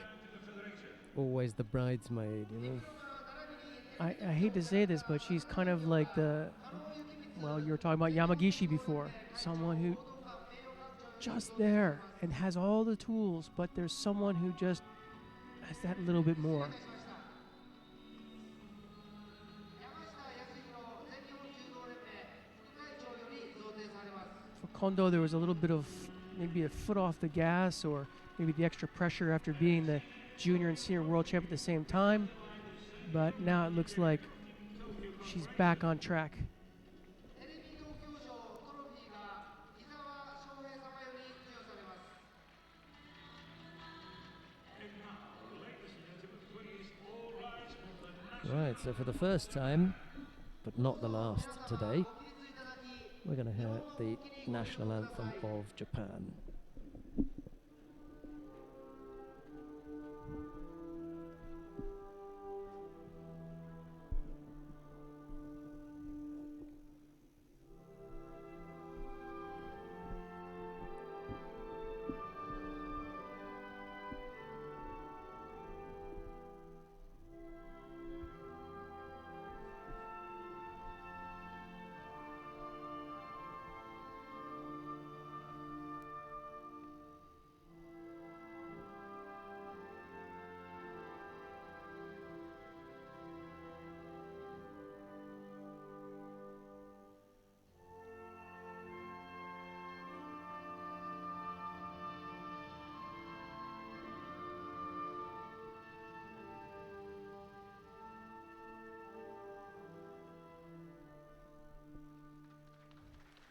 always the bridesmaid, you know. I hate to say this, but she's kind of like the, well, you were talking about Yamagishi before. Someone who just there and has all the tools, but there's someone who just has that little bit more. For Kondo, there was a little bit of maybe a foot off the gas, or maybe the extra pressure after being the junior and senior world champ at the same time. But now it looks like she's back on track. Right, so for the first time, but not the last today, we're going to hear the national anthem of Japan.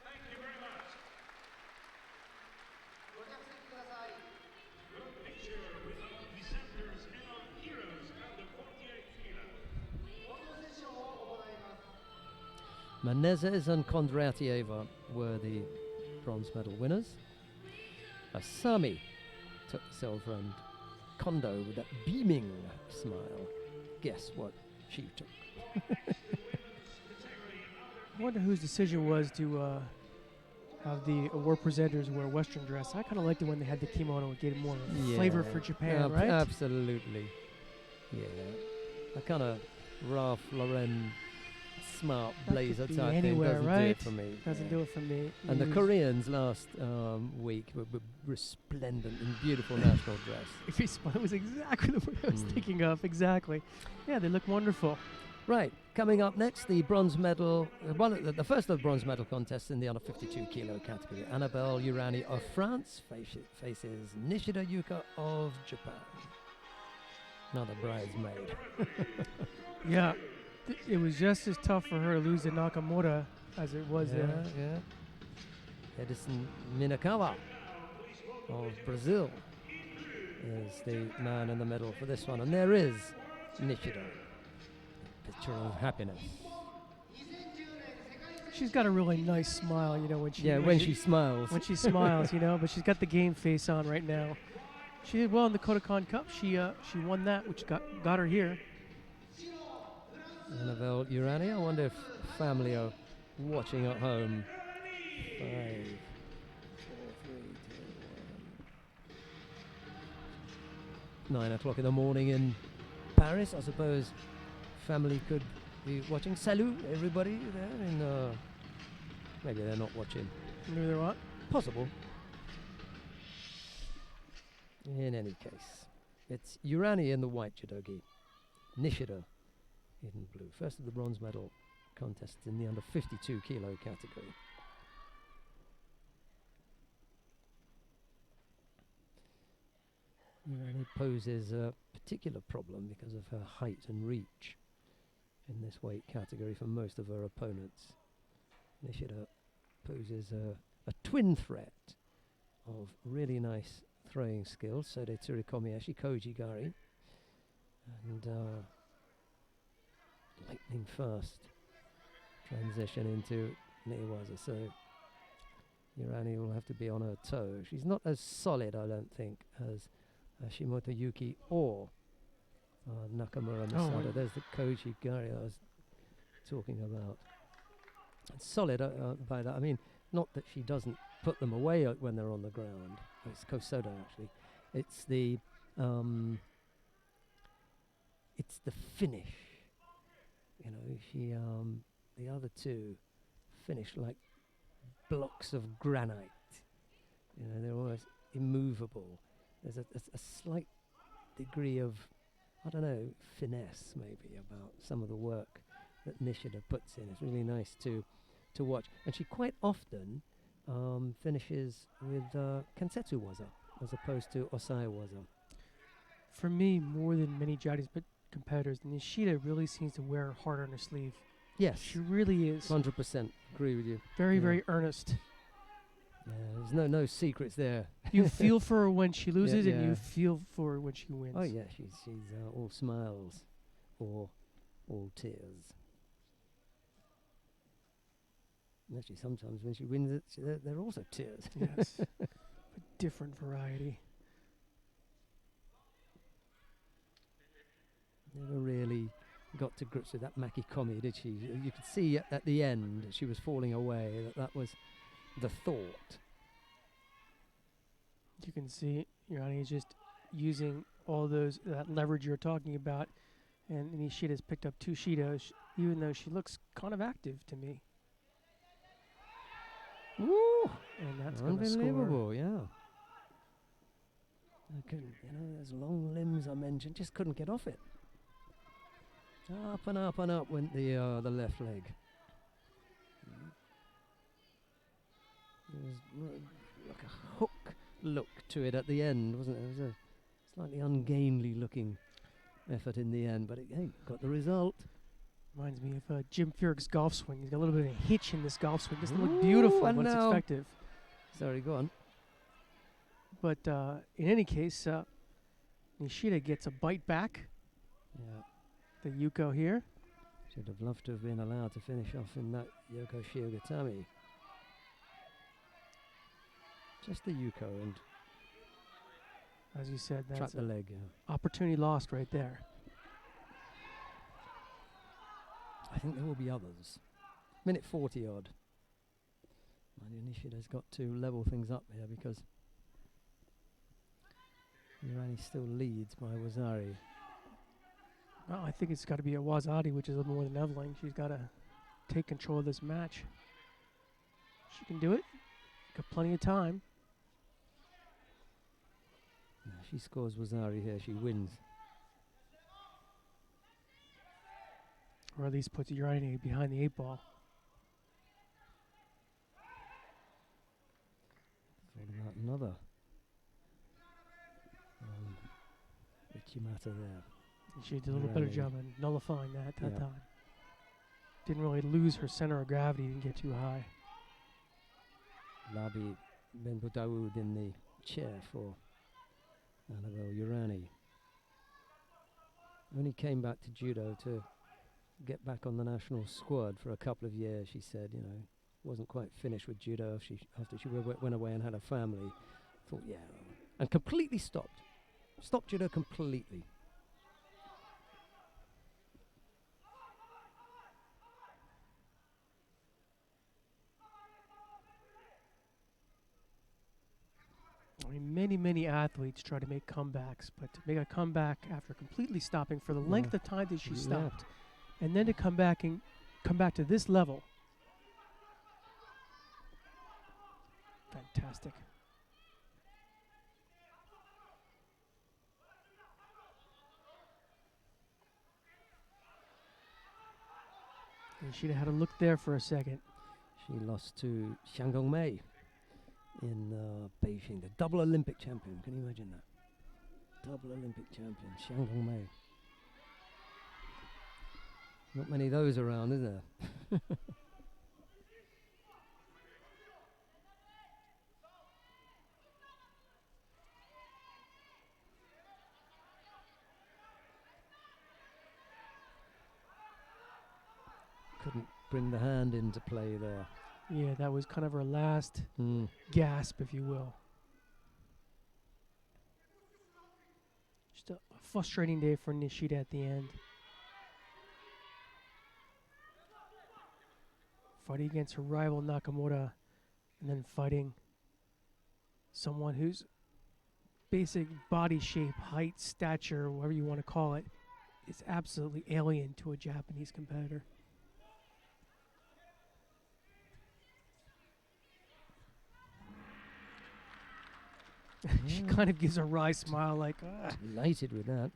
Thank you very much. Group picture with our dissenters and our heroes of the 48 fila. Menezes and Kondratieva were the bronze medal winners. Asami took the silver, and Kondo, with that beaming smile, guess what she took? I wonder whose decision was to have the award presenters wear Western dress. I kind of liked it when they had the kimono and gave it more flavor for Japan, right? Absolutely. Yeah. A kind of Ralph Lauren smart That blazer could be type anywhere, thing doesn't do right? it for me. Doesn't do it for me. And the Mm. Koreans last week were resplendent in beautiful national dress. It was exactly the word I was Mm. thinking of. Exactly. Yeah, they look wonderful. Right, coming up next, the bronze medal, the first of the bronze medal contests in the under 52 kilo category. Annabelle Urani of France faces Nishida Yuka of Japan. Another bridesmaid. Yeah, it was just as tough for her to lose to Nakamura as it was. Yeah. Edison Minakawa of Brazil is the man in the middle for this one. And there is Nishida. Picture of happiness. She's got a really nice smile, you know, when she When she smiles. when she smiles, you know. But she's got the game face on right now. She did well in the Kodokan Cup. She won that, which got her here. Annabelle Urani. I wonder if family are watching at home. 5, 4, 3, 2, 1. 9 o'clock in the morning in Paris. I suppose family could be watching. Salut, everybody there. In maybe they're not watching. Maybe they're what? Possible. In any case, it's Urani in the white judogi, Nishida in blue. First of the bronze medal contests in the under 52 kilo category. Urani poses a particular problem because of her height and reach in this weight category for most of her opponents. Nishida poses a twin threat of really nice throwing skills, Sode Tsurikomiyashi, Koji Gari, and lightning fast transition into Niiwaza. So Urani will have to be on her toe. She's not as solid, I don't think, as Shimoto Yuki or Nakamura Masada. right. There's the Koji Gari I was talking about. It's solid by that. I mean, not that she doesn't put them away when they're on the ground. It's Kosoda, actually. It's the finish. You know, she the other two finish like blocks of granite. You know, they're almost immovable. There's a slight degree of, I don't know, finesse maybe about some of the work that Nishida puts in. It's really nice to watch. And she quite often finishes with Kensetsu Waza as opposed to Osai Waza. For me, more than many Japanese competitors, Nishida really seems to wear her heart on her sleeve. Yes, She really is 100% agree with you. very, yeah. very earnest. Yeah, there's no secrets there. You feel for her when she loses, and yeah. you feel for her when she wins. Oh yeah, she's all smiles or all tears. And actually, sometimes when she wins it, they're also tears. Yes, a different variety. Never really got to grips with that Maki Komi, did she? You could see at the end she was falling away. That was the thought. You can see Urani is just using all that leverage you're talking about, and Nishida's picked up 2 Shidos, even though she looks kind of active to me. Woo! And that's going to score. Unbelievable, yeah. I couldn't, those long limbs I mentioned, just couldn't get off it. Up and up and up went the left leg. There was like a hook look to it at the end, wasn't it? It was a slightly ungainly looking effort in the end, but it got the result. Reminds me of Jim Furyk's golf swing. He's got a little bit of a hitch in this golf swing. Doesn't look beautiful, and but it's now- effective. Sorry, go on. But in any case, Nishida gets a bite back. Yeah. The Yuko here. Should have loved to have been allowed to finish off in that Yoko Shiogatami. Just the Yuko and As you said, trap that's the an leg. Yeah. opportunity lost right there. I think there will be others. Minute 40 odd. And Nishida's got to level things up here because Urani still leads by Wazari. Well, I think it's got to be a Wazadi, which is a little more than leveling. She's got to take control of this match. She can do it. Got plenty of time. Yeah, she scores Wazari here, she wins. Or at least puts Urani behind the 8 ball. Thought about another Ichimata there. And she did a little better Urani. job in nullifying that Yeah. time. Didn't really lose her center of gravity, didn't get too high. Labi Ben Dawood in the chair for Annabelle Urani. Only came back to judo to get back on the national squad for a couple of years, she said, wasn't quite finished with judo after she went away and had a family. Thought, yeah, and completely stopped. Stopped judo completely. I mean, many athletes try to make comebacks, but to make a comeback after completely stopping for the length of time that she Yeah. stopped, and then to come back to this level. Fantastic. And she'd have had a look there for a second. She lost to Xiang Gongmei in Beijing, the double Olympic champion. Can you imagine that? Double Olympic champion, Xiang Gongmei. Not many of those around, is there? bring the hand into play there. Yeah, that was kind of her last Mm. gasp, if you will. Just a frustrating day for Nishida at the end. Fighting against her rival Nakamura, and then fighting someone whose basic body shape, height, stature, whatever you want to call it, is absolutely alien to a Japanese competitor. She kind of gives a wry smile like, ah. Delighted with that.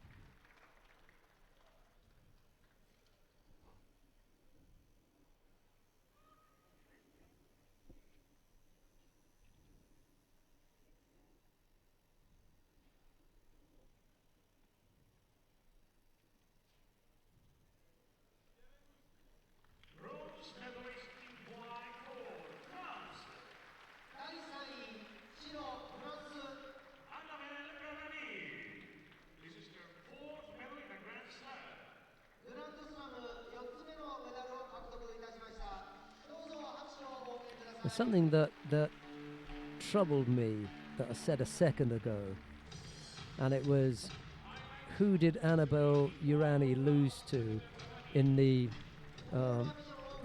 Bronze medalist in white for France, Annabelle Gavani. This is her fourth medal in the Grand Slam. There's something that troubled me that I said a second ago, and it was, who did Annabelle Urani lose to in the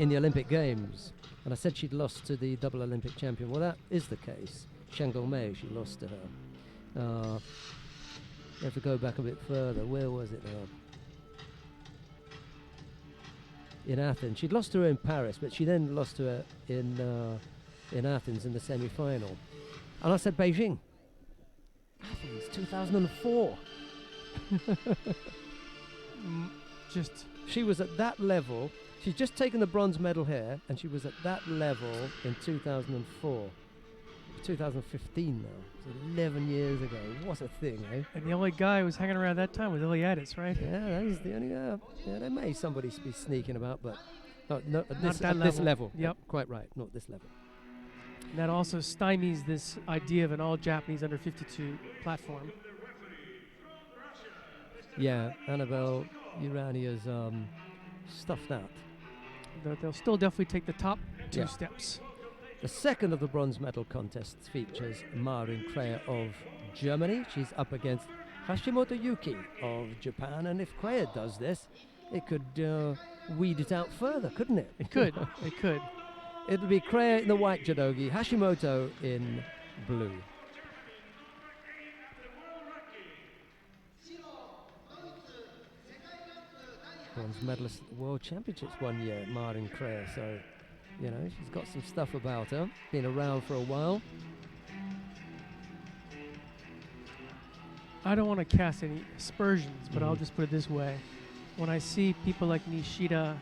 Olympic Games? And I said she'd lost to the double Olympic champion. Well, that is the case. Zhang Gongmei, she lost to her. If we go back a bit further, where was it now? In Athens. She'd lost to her in Paris, but she then lost to her in Athens in the semi-final. And I said Beijing. Athens, 2004. Just She was at that level. She's just taken the bronze medal here, and she was at that level in 2004. 2015 now. It's 11 years ago. What a thing, eh? and the only guy who was hanging around that time was Iliadis, right? Yeah, that is the only. Yeah, there may somebody be sneaking about, but not at Not this, at that at this level. level. Yep. Quite right. Not at this level. And that also stymies this idea of an all-Japanese under 52 platform. Yeah, Annabelle Urani has stuffed that. They'll still definitely take the top two Yeah. steps. The second of the bronze medal contests features Marin Krea of Germany. She's up against Hashimoto Yuki of Japan, and if Krea does this, it could weed it out further, couldn't it? It could. It could. It'll be Krea in the white judogi, Hashimoto in blue. Bronze medalist at the World Championships one year, Marin Krea, so, you know, she's got some stuff about her. Been around for a while. I don't want to cast any aspersions, but I'll Mhm. just put it this way. When I see people like Nishida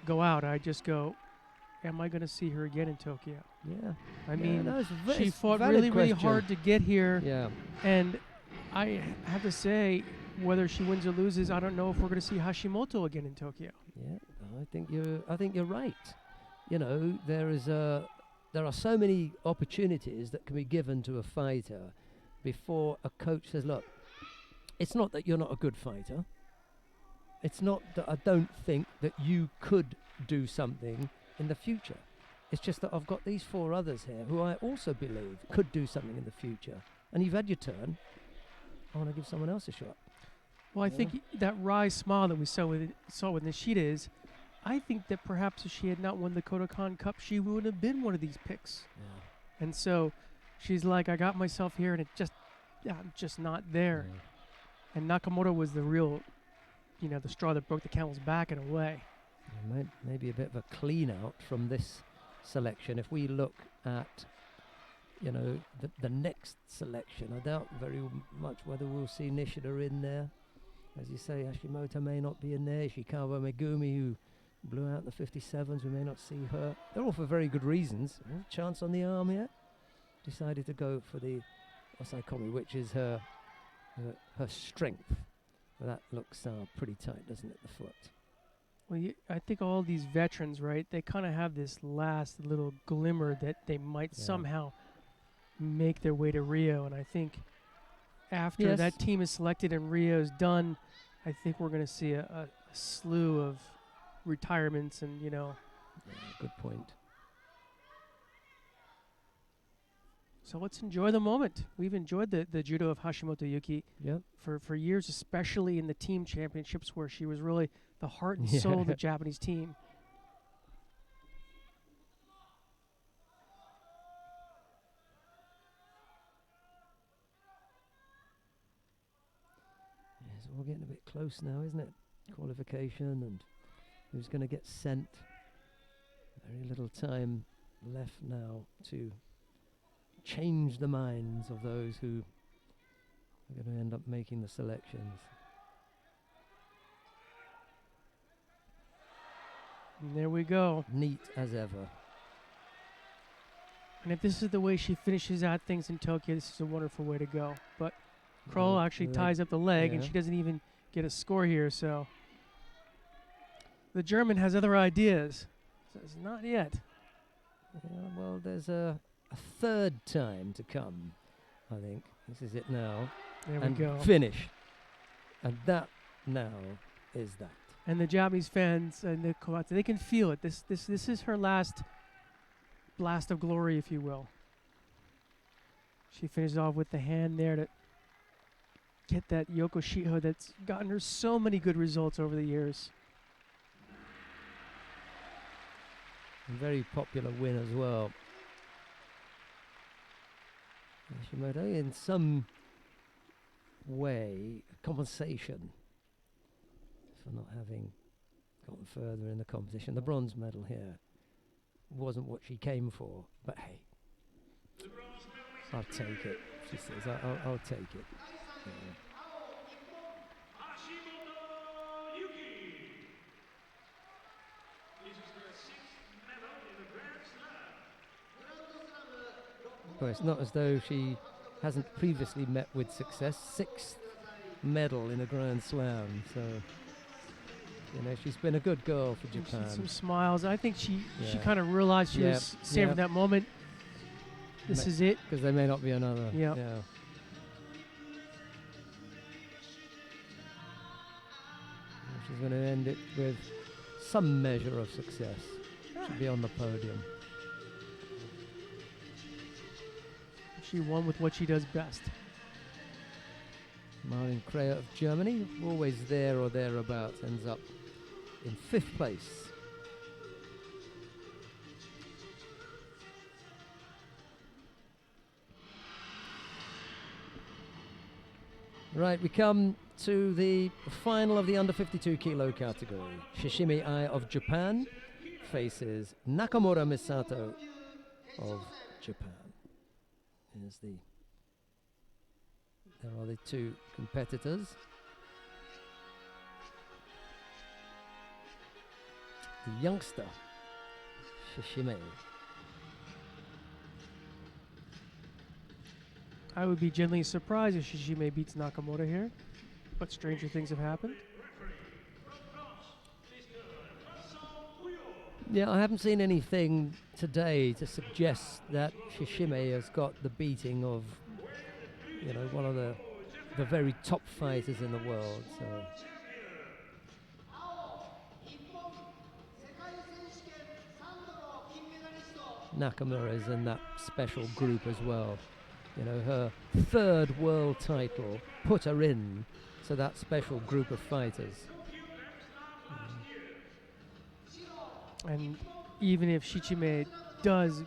go out, I just go, am I going to see her again in Tokyo? Yeah. I mean, no, it's she it's fought valid really, really question. hard to get here. Yeah. And I have to say, whether she wins or loses, I don't know if we're going to see Hashimoto again in Tokyo. Yeah, I think you're right. You know, there are so many opportunities that can be given to a fighter before a coach says, look, it's not that you're not a good fighter. It's not that I don't think that you could do something in the future. It's just that I've got these four others here who I also believe could do something in the future. And you've had your turn. I want to give someone else a shot. Well, I Yeah. think that wry smile that we saw with Nishida is, I think that perhaps if she had not won the Kodokan Cup, she would have been one of these picks. Yeah. And so she's like, I got myself here, and I'm just not there. Yeah. And Nakamura was the real, the straw that broke the camel's back in a way. Maybe a bit of a clean out from this selection. If we look at, the next selection, I doubt very much whether we'll see Nishida in there. As you say, Hashimoto may not be in there. Ishikawa Megumi, who blew out the 57s, we may not see her. They're all for very good reasons. Chance on the arm here. Decided to go for the Osaikomi, which is her strength. Well, that looks pretty tight, doesn't it, the foot? Well, I think all these veterans, right, they kind of have this last little glimmer that they might Yeah. somehow make their way to Rio. And I think after Yes. that team is selected and Rio's done, I think we're going to see a slew of retirements and, Good point. So let's enjoy the moment. We've enjoyed the judo of Hashimoto Yuki Yep. for years, especially in the team championships where she was really the heart and Yeah. soul of the Japanese team. It's all getting a bit close now, isn't it? Qualification and who's going to get sent. Very little time left now to change the minds of those who are going to end up making the selections. And there we go. Neat as ever. And if this is the way she finishes out things in Tokyo, this is a wonderful way to go. But Kroll actually ties up the leg, and yeah. she doesn't even get a score here. So the German has other ideas. Says not yet. Yeah, well, there's a third time to come, I think. This is it now. There and we go. finish. And that now is that. And the Japanese fans and the Kawata, they can feel it. This is her last blast of glory, if you will. She finishes off with the hand there to get that Yoko Shiho that's gotten her so many good results over the years. A very popular win as well. Hashimoto, in some way, compensation for not having gotten further in the competition. The bronze medal here wasn't what she came for, but hey, I'll take it. She says, I'll take it. Yeah. Hashimoto Yuki. This is her 6th medal in the Grand Slam. Well, it's not as though she hasn't previously met with success. 6th medal in a Grand Slam, so she's been a good girl for You've seen Japan. some smiles. I think she Yeah. kind of realized she Yep, was savoring yep. that moment. This Ma- is it. Because there may not be another. Yep. Yeah. She's going to end it with some measure of success. She'll be on the podium. She won with what she does best. Marin Kreher of Germany, always there or thereabouts, ends up in 5th place. Right, we come to the final of the under 52 kilo category. Shishimi Ai of Japan faces Nakamura Misato of Japan. There are the two competitors. The youngster, Shishime. I would be genuinely surprised if Shishime beats Nakamura here, but stranger things have happened. Yeah, I haven't seen anything today to suggest that Shishime has got the beating of, one of the very top fighters in the world. So Nakamura is in that special group as well. Her 3rd world title put her in to that special group of fighters. And even if Shichime does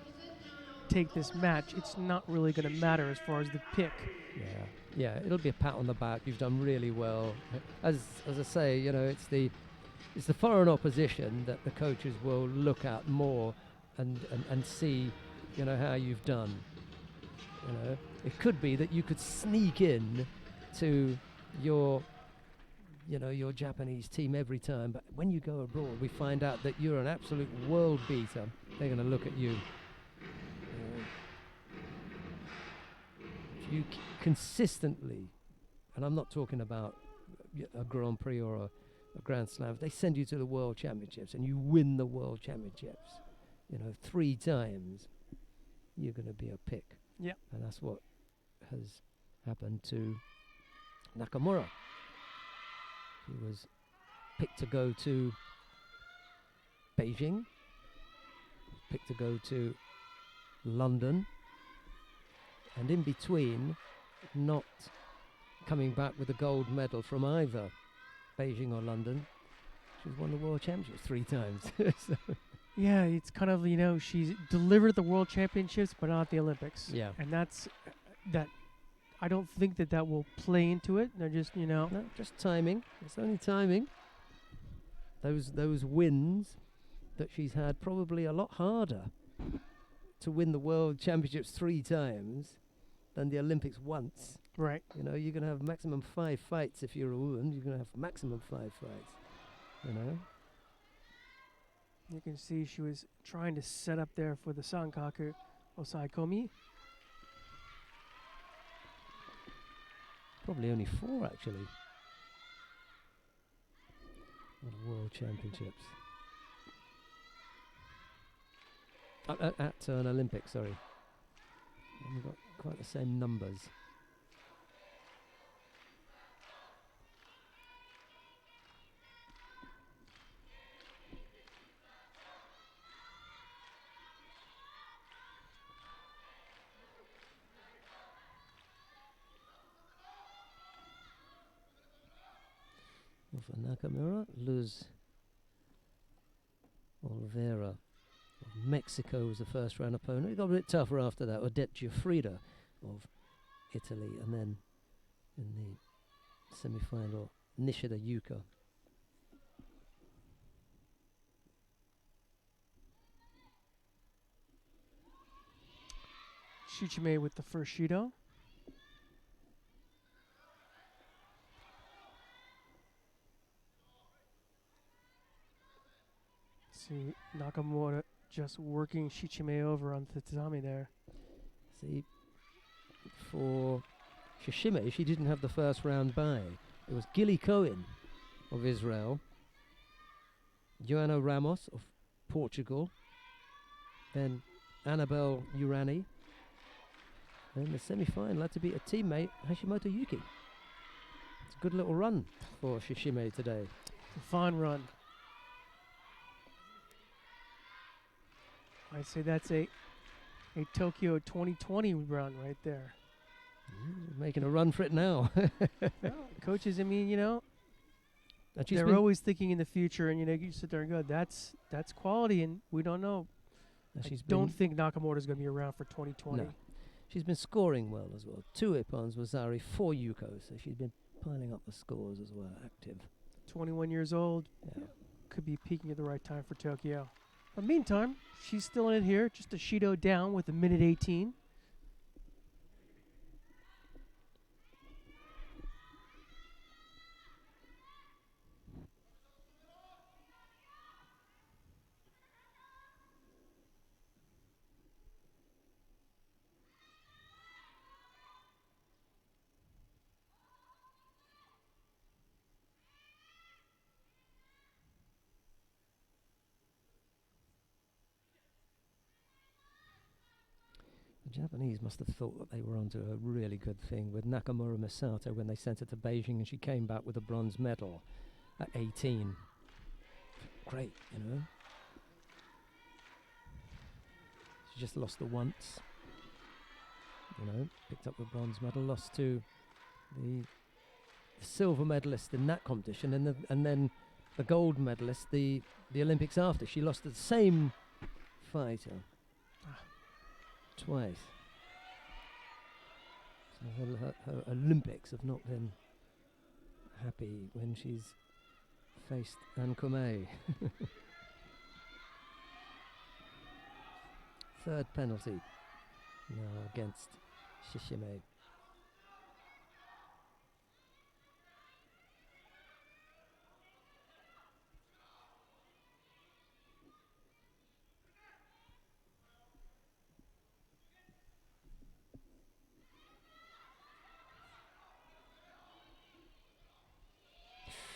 take this match, it's not really going to matter as far as the pick. Yeah, it'll be a pat on the back. You've done really well. As I say, it's the foreign opposition that the coaches will look at more and see, how you've done. It could be that you could sneak in to your Japanese team every time, but when you go abroad, we find out that you're an absolute world beater. They're going to look at you. If you consistently, and I'm not talking about a Grand Prix or a Grand Slam, if they send you to the World Championships and you win the World Championships, 3 times, you're going to be a pick. Yep. And that's what has happened to Nakamura. He was picked to go to Beijing picked to go to London, and in between, not coming back with a gold medal from either Beijing or London. She's won the World Championships 3 times. So, Yeah, it's kind of, she's delivered the World Championships, but not the Olympics. yeah. And that's that. I don't think that will play into it. They're just, No, just timing. It's only timing. Those wins that she's had, probably a lot harder to win the World Championships 3 times than the Olympics once. right. You know, you're going to have maximum 5 fights if you're a woman. You're going to have maximum 5 fights. You know? You can see she was trying to set up there for the Sankaku Osaikomi. Probably only 4, actually. At World Championships. At an Olympics, sorry. And we've got quite the same numbers. Well, for Nakamura, Luz Oliveira of Mexico was the first round opponent. It got a bit tougher after that. Odette Giuffrida of Italy, and then in the semi-final, Nishida Yuka. Shichime with the first Shido. See Nakamura just working Shichime over on the tatami there. See, for Shishime, she didn't have the first round bye. It was Gilly Cohen of Israel, Joana Ramos of Portugal, then Annabelle Urani. And the semi-final had to beat a teammate, Hashimoto Yuki. It's a good little run for Shishime today. It's a fine run. I'd say that's a Tokyo 2020 run right there. Making a run for it now. Well, coaches, I mean, And she's they're been, always thinking in the future, and you sit there and go, "That's quality," and we don't know. and I she's don't been, think Nakamura's going to be around for 2020. No. She's been scoring well as well. 2 Ippons with Zari, 4 Yuko, so she's been piling up the scores as well, active. 21 years old, Yeah. could be peaking at the right time for Tokyo. But meantime, she's still in it here, just a Shido down with a minute 18. The Japanese must have thought that they were onto a really good thing with Nakamura Misato when they sent her to Beijing, and she came back with a bronze medal at 18. Great, you know. She just lost the once. You know, picked up the bronze medal, lost to the silver medalist in that competition, and then the gold medalist the Olympics after. She lost to the same fighter twice. So her Olympics have not been happy when she's faced Ann Kume. Third penalty now against Shishime.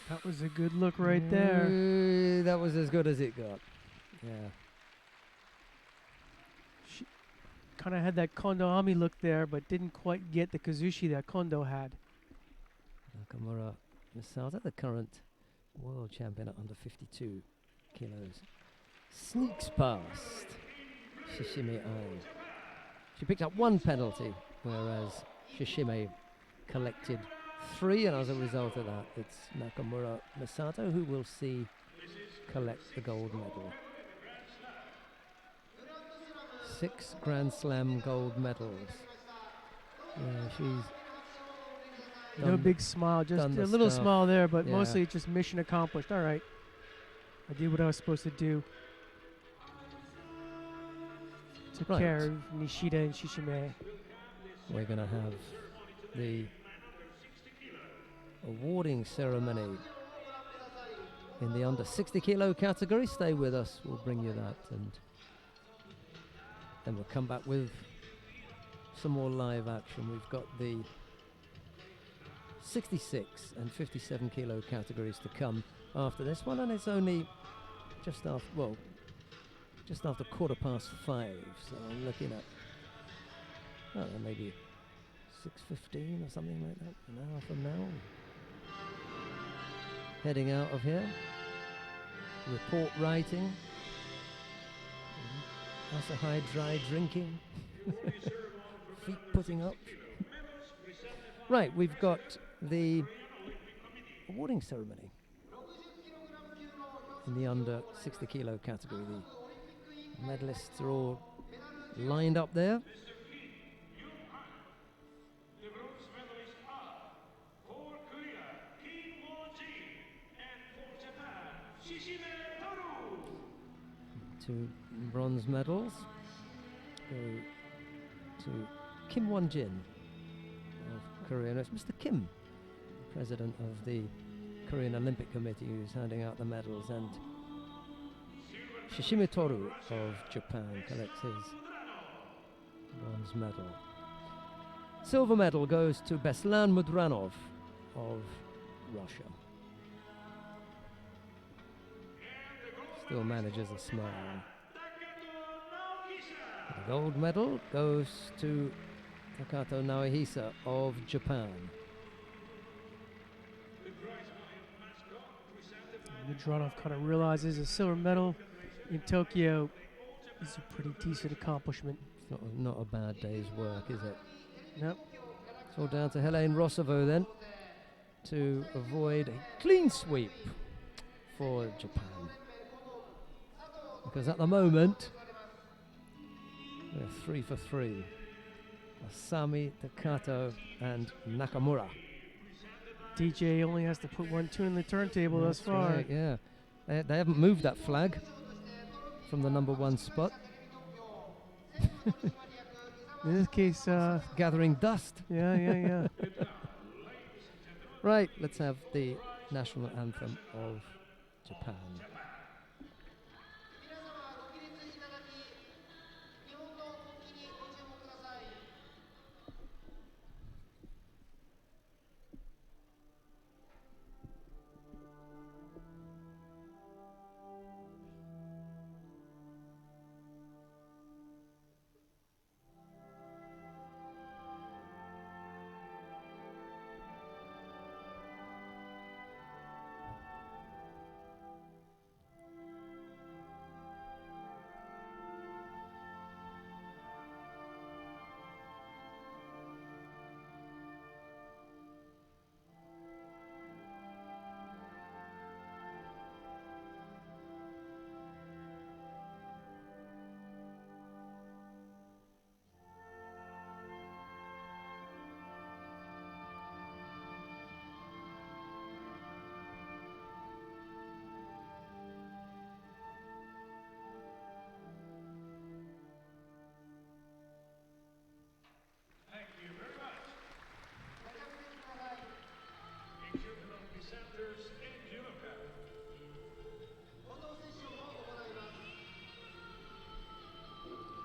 That was a good look right there. That was as good as it got. Yeah. She kind of had that Kondo Ami look there, but didn't quite get the Kazushi that Kondo had. Nakamura Misato, the current world champion at under 52 kilos, sneaks past Shishime Ai. She picked up 1 penalty, whereas Shishime collected 3, and as a result of that, it's Nakamura Masato who will see collect the gold medal. 6 Grand Slam gold medals. Yeah, she's No done big smile, just done a the little stuff. smile there, but Yeah. mostly just mission accomplished. All right. I did what I was supposed to do. Took Right. care of Nishida and Shishime. We're going to have the awarding ceremony in the under 60 kilo category. Stay with us, we'll bring you that, and then we'll come back with some more live action. We've got the 66 and 57 kilo categories to come after this one, and it's only just after, well, just after 5:15, so I'm looking at, I don't know, maybe 6:15 or something like that, an hour from now. Heading out of here, report writing, Asahi dry drinking, feet putting up. Right, we've got the awarding ceremony in the under 60 kilo category. The medalists are all lined up there. The bronze medalists are for Korea, Kim Won-jin, and for Japan, Shishime Toru. 2 bronze medals go to Kim Won-jin of Korea. And it's Mr. Kim, president of the Korean Olympic Committee, who's handing out the medals, and Shishime Toru of Japan collects his bronze medal. Silver medal goes to Beslan Mudranov of Russia. Still manages a smile. The gold medal goes to Takato Naohisa of Japan. Mudranov kind of realizes a silver medal in Tokyo is a pretty decent accomplishment. It's not a bad day's work, is it? Nope. It's all down to Helene Rosovo then to avoid a clean sweep for Japan. Because at the moment, we're 3 for 3. Asami, Takato, and Nakamura. DJ only has to put 1 tune in the turntable thus That's far. right, yeah. They haven't moved that flag from the number 1 spot. In this case, Gathering dust. yeah. Right, let's have the national anthem of Japan.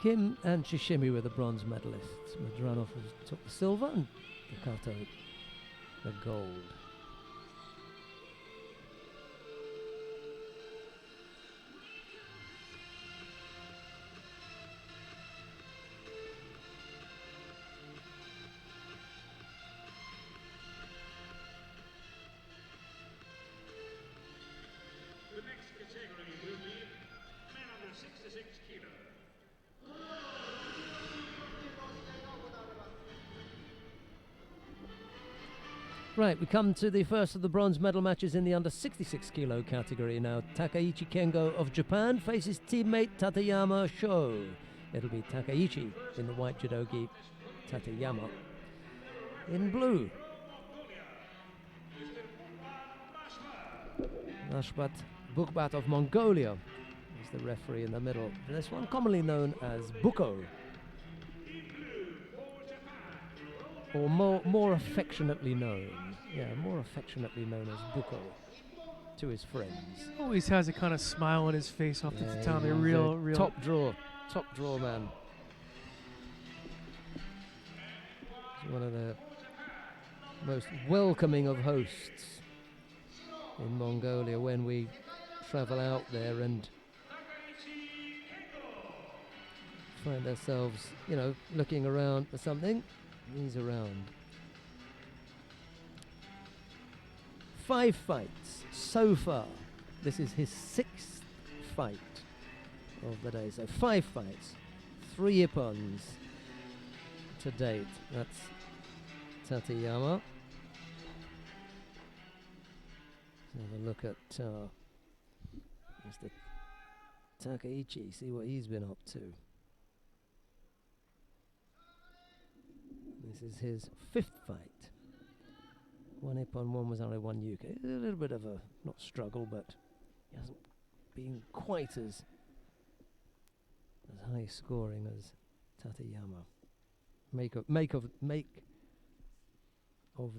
'Kim and Shishimi were the bronze medalists. Mudranov took the silver and Takato the gold. The next category will be men under 66 kilo. Right, we come to the first of the bronze medal matches in the under 66 kilo category now. Takaichi Kengo of Japan faces teammate Tateyama Sho. It'll be Takaichi in the white judogi, Tateyama in blue. Nashbat Bukbat of Mongolia is the referee in the middle. This one commonly known as Buko, or more affectionately known, more affectionately known as Buko to his friends. Always has a kind of smile on his face off the tatami. He's Real, a real. top draw man. He's one of the most welcoming of hosts in Mongolia when we travel out there and find ourselves, looking around for something. He's around. 5 fights so far. This is his 6th fight of the day. So 5 fights, 3 ippons to date. That's Tateyama. Let's have a look at Mr. Takaichi, see what he's been up to. This is his 5th fight. 1 ippon, 1 was only 1 UK. A little bit of a, not struggle, but he hasn't been quite as high scoring as Tateyama. Make of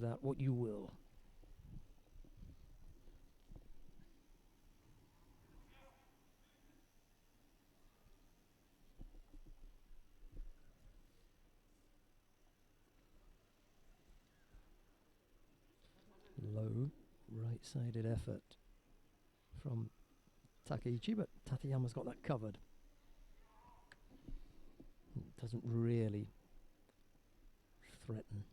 that what you will. Low right-sided effort from Takaichi, but Tateyama's got that covered. It doesn't really threaten.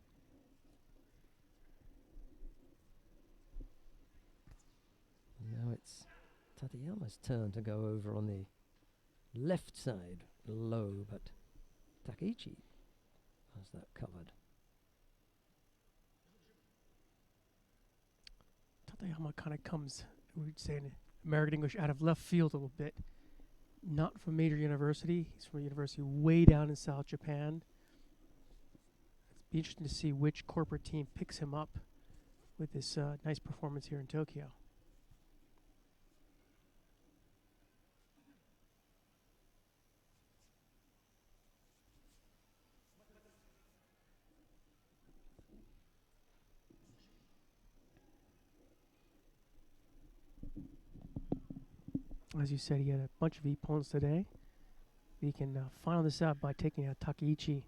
Now it's Tateyama's turn to go over on the left side, low, but Takaichi has that covered. Tateyama kind of comes, we'd say in American English, out of left field a little bit. Not from a major university. He's from a university way down in South Japan. It'd be interesting to see which corporate team picks him up with this nice performance here in Tokyo. As you said, he had a bunch of ippons today. If he can final this out by taking out Takaichi,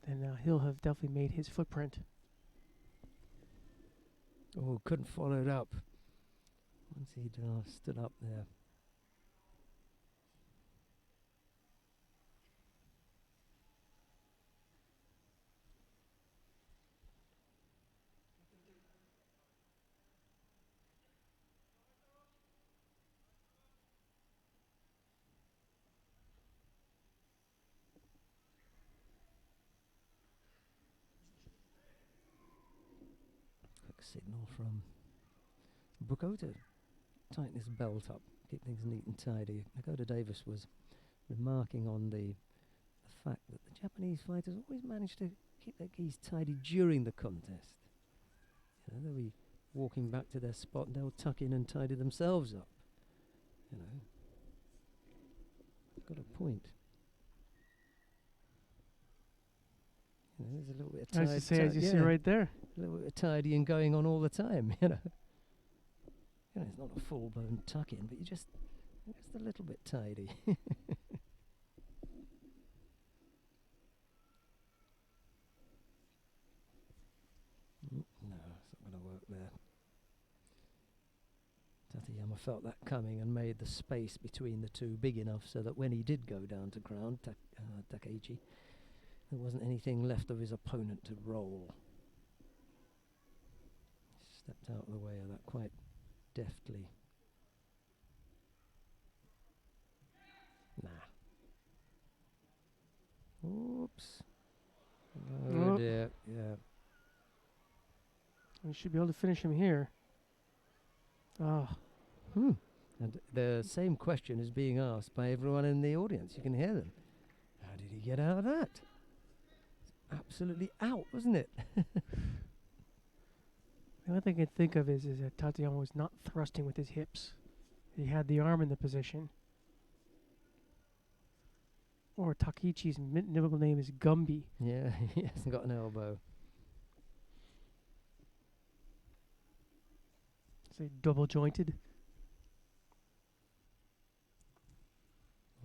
then he'll have definitely made his footprint. Oh, couldn't follow it up once he'd stood up there. Signal from Buko to tighten his belt up, keep things neat and tidy. Nakoda Davis was remarking on the fact that the Japanese fighters always manage to keep their gis tidy during the contest. They'll be walking back to their spot and they'll tuck in and tidy themselves up. Got a point. There's a little bit of As you see right there. A little bit of tidying going on all the time, it's not a full-blown tuck-in, but just a little bit tidy. No, it's not going to work there. Tateyama felt that coming and made the space between the two big enough so that when he did go down to ground, Takaichi, there wasn't anything left of his opponent to roll. Stepped out of the way of that quite deftly. Nah. Oops. Oh dear, yeah. We should be able to finish him here. Oh, And the same question is being asked by everyone in the audience. You can hear them. How did he get out of that? It's absolutely out, wasn't it? the only thing I can think of is that Tateyama was not thrusting with his hips. He had the arm in the position. Or Takaichi's middle name is Gumby. Yeah, he hasn't got an elbow. Say double jointed.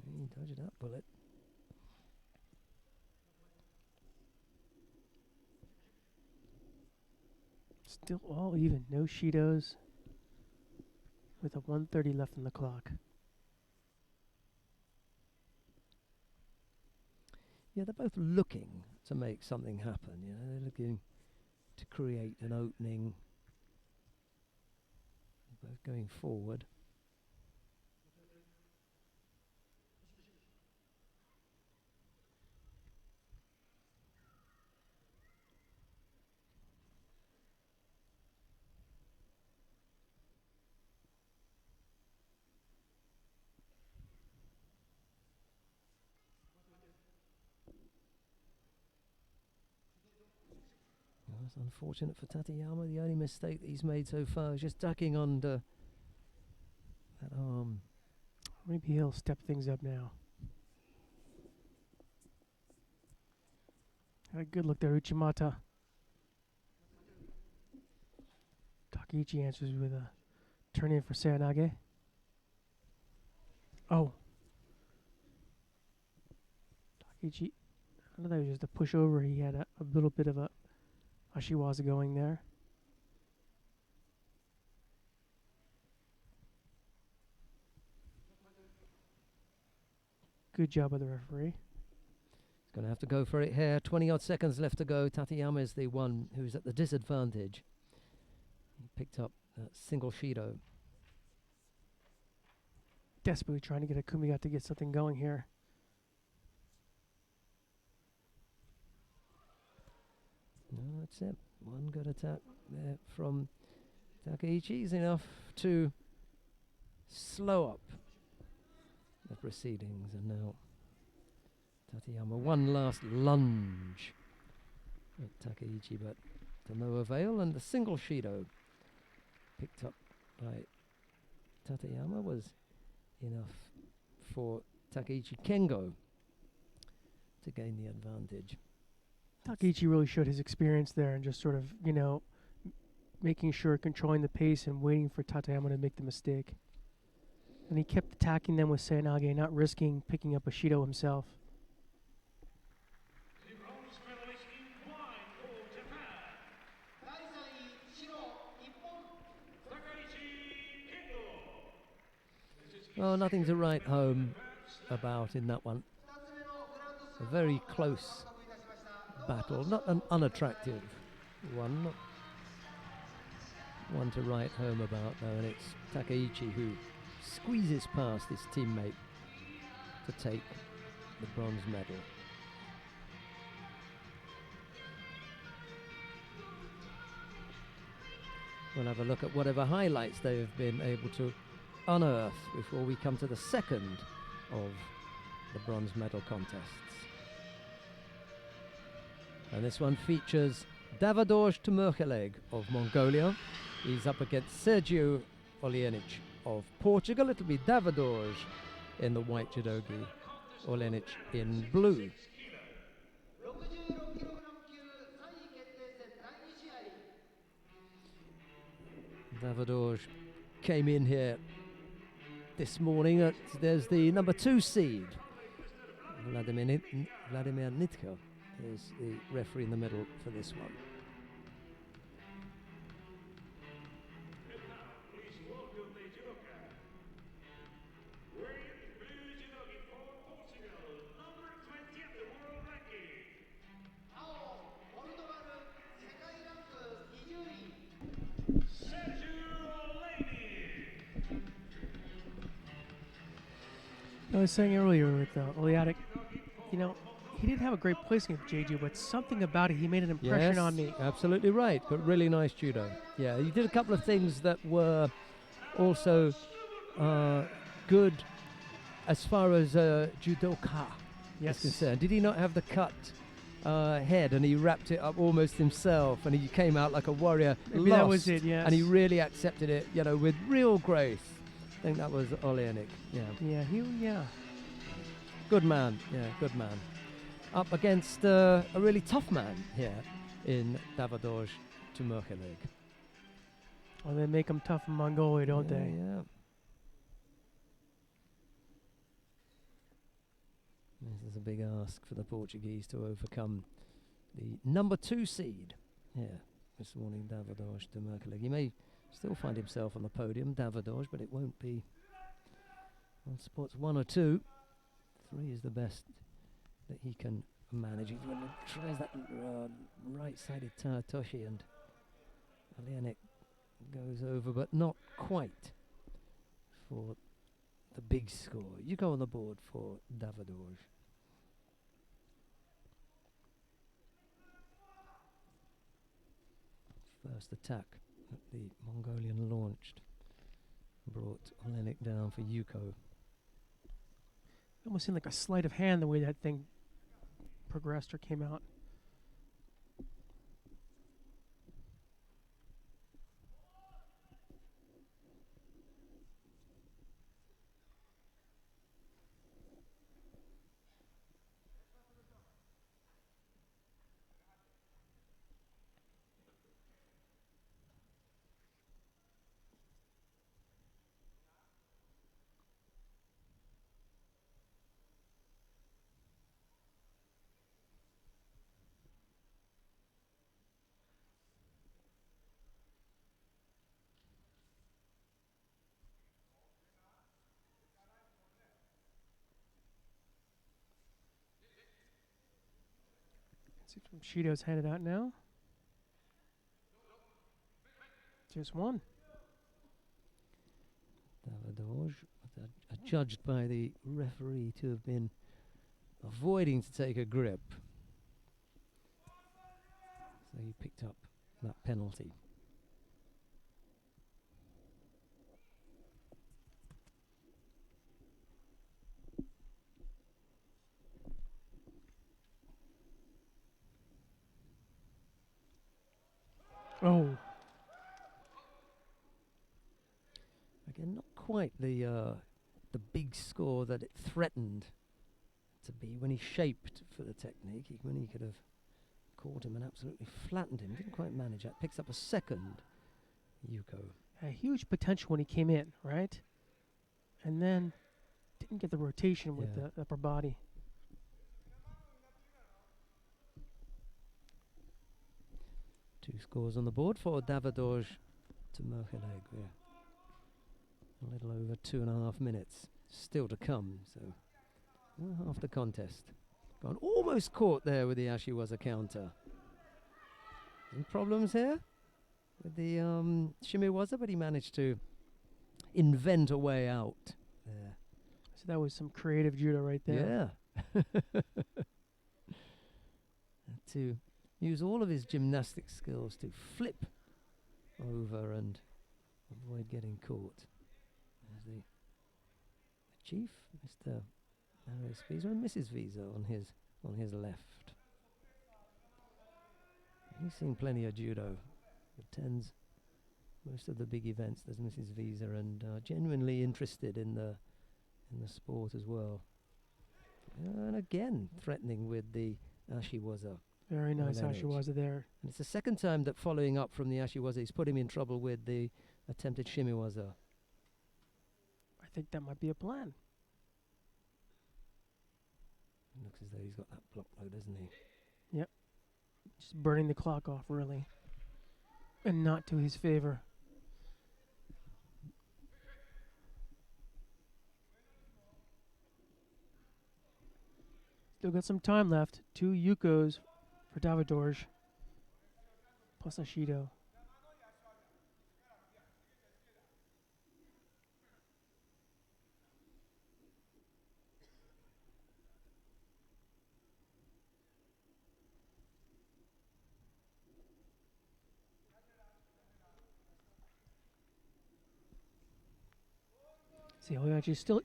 He dodged that bullet. Still all even. No Shidos. With a 1:30 left on the clock. Yeah, they're both looking to make something happen. You know, they're looking to create an opening. Both going forward. Well, that's unfortunate for Tateyama. The only mistake that he's made so far is just ducking under that arm. Maybe he'll step things up now. Had a good look there, Uchimata. Takaichi answers with a turn in for Seoinage. Oh. Takaichi, I thought that was just a pushover. He had a little bit of a Ashiwaza going there. Good job of the referee. He's going to have to go for it here. 20-odd seconds left to go. Tateyama is the one who's at the disadvantage. He picked up that single Shido. Desperately trying to get a Kumiga to get something going here. No, that's it. One good attack there from Takaichi is enough to slow up the proceedings. And now Tateyama, one last lunge at Takaichi, but to no avail. And the single Shido picked up by Tateyama was enough for Takaichi Kengo to gain the advantage. Takaichi really showed his experience there and just sort of, making sure, controlling the pace and waiting for Tateyama to make the mistake. And he kept attacking them with Seoinage, not risking picking up a Shido himself. The bronze medalist in blind for Japan, Takaichi Kendo. Oh, nothing to write home about in that one. A very close battle, not an unattractive one, not one to write home about though, and it's Takaichi who squeezes past his teammate to take the bronze medal. We'll have a look at whatever highlights they have been able to unearth before we come to the second of the bronze medal contests. And this one features Davide Tumucheleg of Mongolia. He's up against Sergio Olenic of Portugal. It'll be Davide in the white judogi, Olenic in blue. Davide came in here this morning. There's the number 2 seed, Vladimir Nitka is the referee in the middle for this one. And now, please welcome the judoka. Wearing blue judogi for Portugal, number 20 at the world ranking. Sergio Olenic. I was saying earlier with Oliatic, he didn't have a great placing of Jeju, but something about it, he made an impression Yes, on me. absolutely right. But really nice judo. Yeah, he did a couple of things that were also good as far as judoka is Yes. concerned. Did he not have the cut head and he wrapped it up almost himself and he came out like a warrior? Maybe that was it, yes. And he really accepted it, with real grace. I think that was Oleanik. Yeah. Yeah. Good man. Yeah, good man. Up against a really tough man here in Davadoj Tumurkelig. Well, they make them tough in Mongolia, don't they? Yeah. This is a big ask for the Portuguese to overcome the number 2 seed here this morning, Davadoj Tumurkelig. He may still find himself on the podium, Davadoj, but it won't be on spots 1 or 2. 3 is the best that he can manage. He tries that right-sided Taratoshi, and Oleanik goes over, but not quite for the big score. You go on the board for Davadoj. First attack that the Mongolian launched brought Oleanik down for Yuko. Almost seemed like a sleight of hand the way that thing progressed or came out. See from Shido's handed out now. Just one. Davadoj, judged by the referee to have been avoiding to take a grip. So he picked up that penalty. Oh, Again, not quite the big score that it threatened to be when he shaped for the technique. When he could have caught him and absolutely flattened him. Didn't quite manage that. Picks up a second, Yuko. a huge potential when he came in, right? And then didn't get the rotation with Yeah. the upper body. Two scores on the board for Davadoj Tumurkelig. We're a little over 2.5 minutes still to come. So half the contest. Gone almost caught there with the Ashiwaza counter. Any problems here with the Shimiwaza, but he managed to invent a way out there. So that was some creative judo right there. Yeah. To use all of his gymnastic skills to flip over and avoid getting caught. There's the chief, Mr. Marius Visa, and Mrs. Visa on his left. He's seen plenty of judo. Attends most of the big events. There's Mrs. Visa, and genuinely interested in the sport as well. And again, threatening with the Ashiwaza. Very nice Oleanik. Ashiwaza there. And it's the second time that following up from the Ashiwaza, he's put him in trouble with the attempted Shimiwaza. I think that might be a plan. It looks as though he's got that block low, doesn't he? Just burning the clock off, really. And not to his favor. Still got some time left. 2 Yukos for Davadoj. Plus Ashido. See,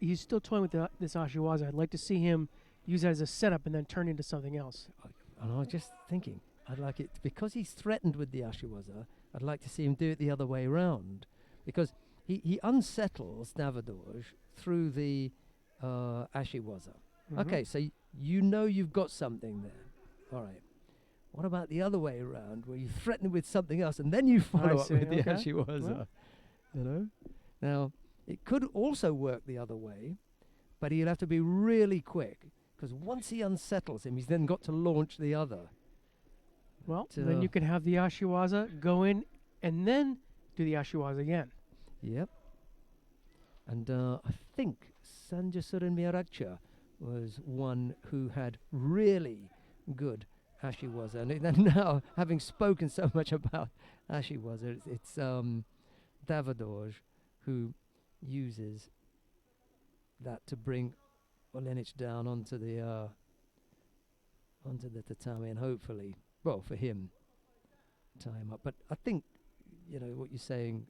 he's still toying with this Ashiwaza. I'd like to see him use that as a setup and then turn into something else. And I was just thinking, I'd like it, because he's threatened with the Ashiwaza, I'd like to see him do it the other way around. Because he unsettles Davidorj through the Ashiwaza. Mhm. Okay, so you know you've got something there. All right. What about the other way around, where you threaten with something else and then you follow up see, with the okay. Ashiwaza? Well. You know? Now, it could also work the other way, but he'll have to be really quick, because once he unsettles him, he's then got to launch the other. Well, But, then you can have the Ashiwaza go in and then do the Ashiwaza again. Yep. And I think Sanjasurin Miyaracha was one who had really good Ashiwaza. And then now, having spoken so much about Ashiwaza, it's Davidorj who uses that to bring Olenik down onto the tatami, and hopefully, well, for him, tie him up. But I think, you know, what you're saying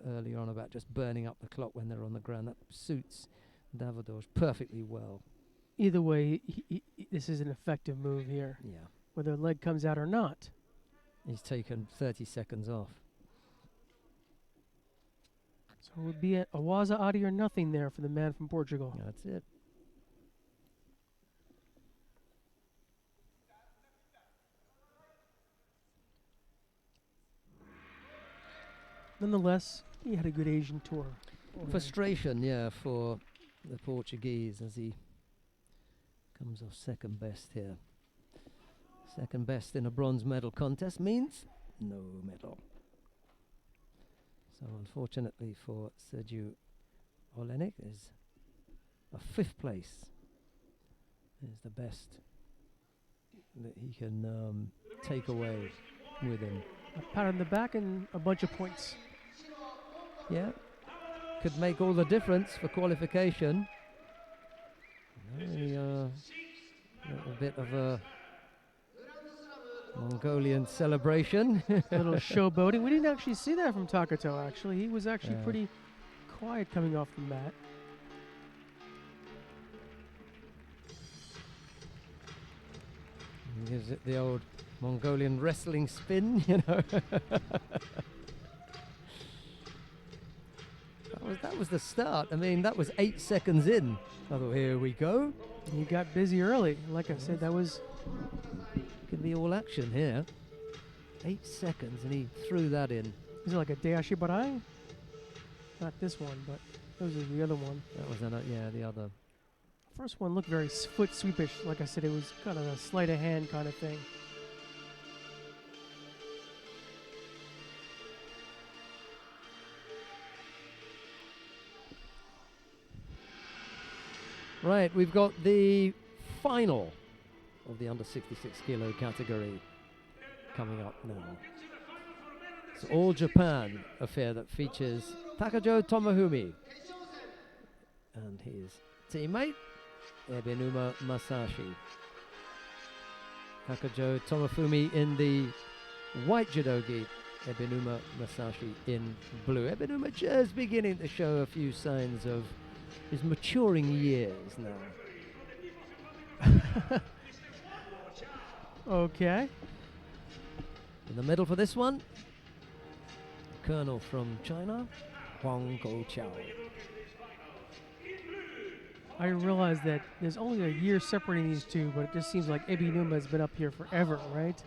earlier on about just burning up the clock when they're on the ground, that suits Davidorj perfectly well. Either way, this is an effective move here, Yeah. whether the leg comes out or not. He's taken 30 seconds off. So it would be a Waza Adi or nothing there for the man from Portugal. That's it. Nonetheless, he had a good Asian tour. Frustration, yeah, for the Portuguese as he comes off second best here. Second best in a bronze medal contest means no medal. So unfortunately for Sergiu Olenik, is a fifth place is the best that he can take away with him. A pat on the back and a bunch of points. Yeah, could make all the difference for qualification. A bit of a Mongolian celebration. Little showboating. We didn't actually see that from Takato, actually. He was actually Yeah. pretty quiet coming off the mat. He gives it the old Mongolian wrestling spin, you know. That was the start. I mean, that was 8 seconds in. I thought, here we go. He got busy early. Like I said, that was Could be all action here. 8 seconds, and he threw that in. is it like a Dayashi Barai? Not this one, but those are the other one. That was the other. First one looked very foot sweepish. Like I said, it was kind of a sleight of hand kind of thing. Right, we've got the final of the under 66 kilo category coming up now. It's All Japan affair that features Takajo Tomohumi and his teammate Ebinuma Masashi. Takajo Tomohumi in the white judogi, Ebinuma Masashi in blue. Ebinuma just beginning to show a few signs of his maturing years now. Okay. In the middle for this one, Colonel from China, Huang Goqiao. I realize that there's only a year separating these two, but it just seems like Ebinuma has been up here forever, right?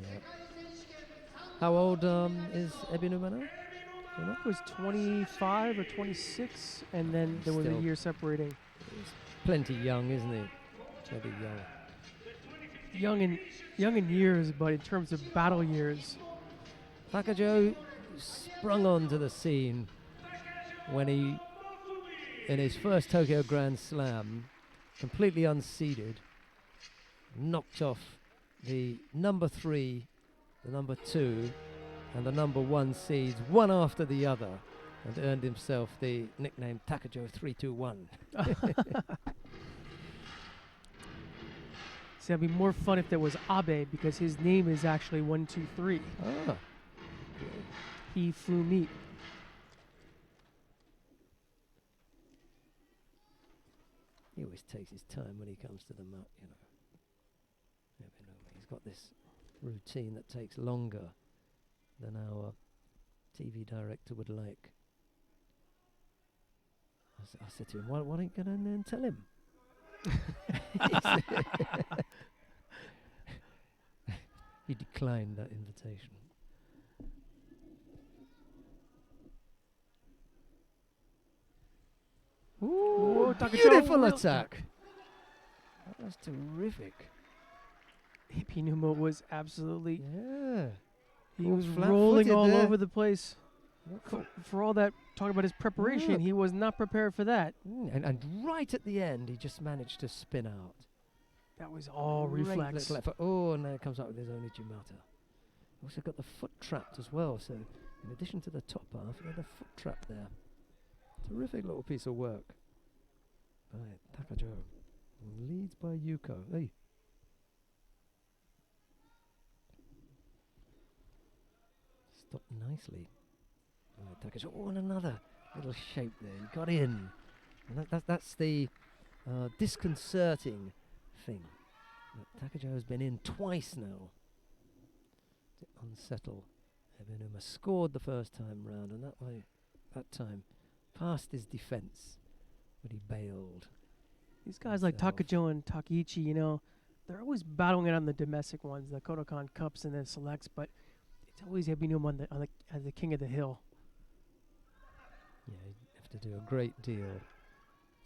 Yeah. How old is Ebinuma now? I think it was 25 or 26, and then there was a Still. year separating. He's plenty young, isn't he? Plenty young. Young in years, but in terms of battle years, Takajo sprung onto the scene when he, in his first Tokyo Grand Slam, completely unseeded, knocked off the number 3, the number 2, and the number 1 seeds, one after the other, and earned himself the nickname Takajo 321. see, that'd be more fun if there was Abe, because his name is actually 123. Ah, He flew meat. He always takes his time when he comes to the mat, you know. Ebinuma, he's got this routine that takes longer than our TV director would like. I said to him, why don't you go in there and tell him? He declined that invitation. Ooh, Takajo, beautiful real- attack. That was terrific. Ebinuma was absolutely. Yeah. He All was flat-footed rolling all there. over the place. Look. For all that talk about his preparation, Look. he was not prepared for that. And right at the end, he just managed to spin out. That was all Great reflex. little effort. Oh, and now it comes out with his own Ijimata. Also got the foot trapped as well, so in addition to the top half, he had a foot trap there. Terrific little piece of work by Takajo. Leads by Yuko. Hey. Stopped nicely. Takajo. Oh, and another little shape there. He got in. And that's the disconcerting thing. That Takajo has been in twice now to unsettle Ebinuma. Scored the first time round, and that time passed his defense, but he bailed. These guys like himself. Takajo and Takaichi, you know, they're always battling it on the domestic ones, the Kodokan Cups and the selects, but it's always Ebinuma as the king of the hill. Yeah, you have to do a great deal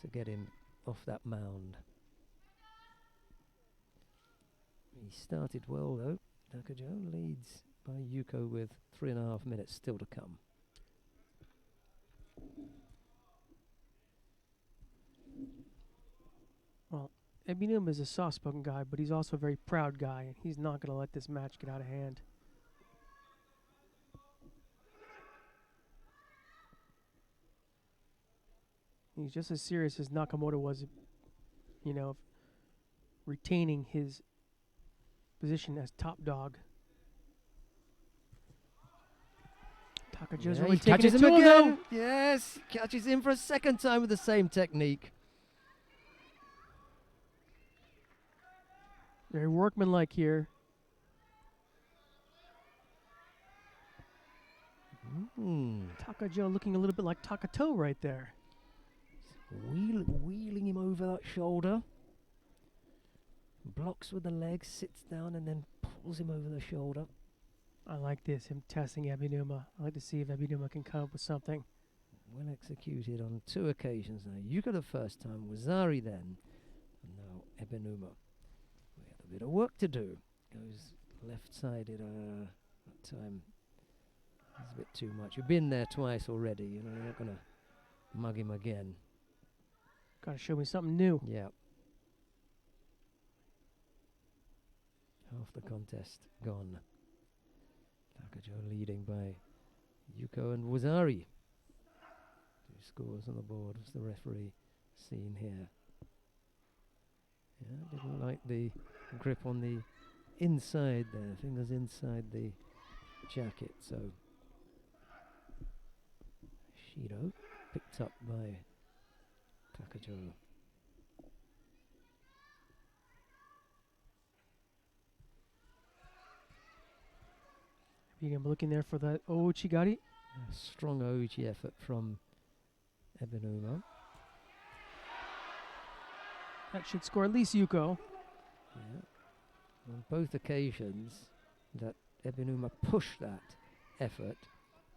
to get him off that mound. He started well though. Takajo leads by Yuko with 3.5 minutes still to come. Well, Ebinuma is a soft-spoken guy, but he's also a very proud guy, and he's not going to let this match get out of hand. He's just as serious as Nakamoto was, you know, of retaining his position as top dog. Takajo's Yeah, really he taking catches it him to him, though. again. Yes, catches him for a second time with the same technique. Very workmanlike here. Takajo looking a little bit like Takato right there. Wheeling him over that shoulder. Blocks with the legs, sits down and then pulls him over the shoulder. I like this, him testing Ebinuma. I like to see if Ebinuma can come up with something. Well executed on 2 occasions now. Yuka the first time, Wazari then, and now Ebinuma. We have a bit of work to do. Goes left-sided that time. It's a bit too much. You've been there twice already, you know, you're not going to mug him again. Gotta show me something new. Yeah. Half the contest gone. Takajo leading by Yuko and Wazari. 2 scores on the board. What's the referee seen here? Yeah, didn't like the grip on the inside there. Fingers inside the jacket. So Shido picked up by Takajo. Ebinuma looking there for that Ouchigari. A strong Ouchi effort from Ebinuma. That should score at least Yuko. Yeah. On both occasions that Ebinuma pushed that effort,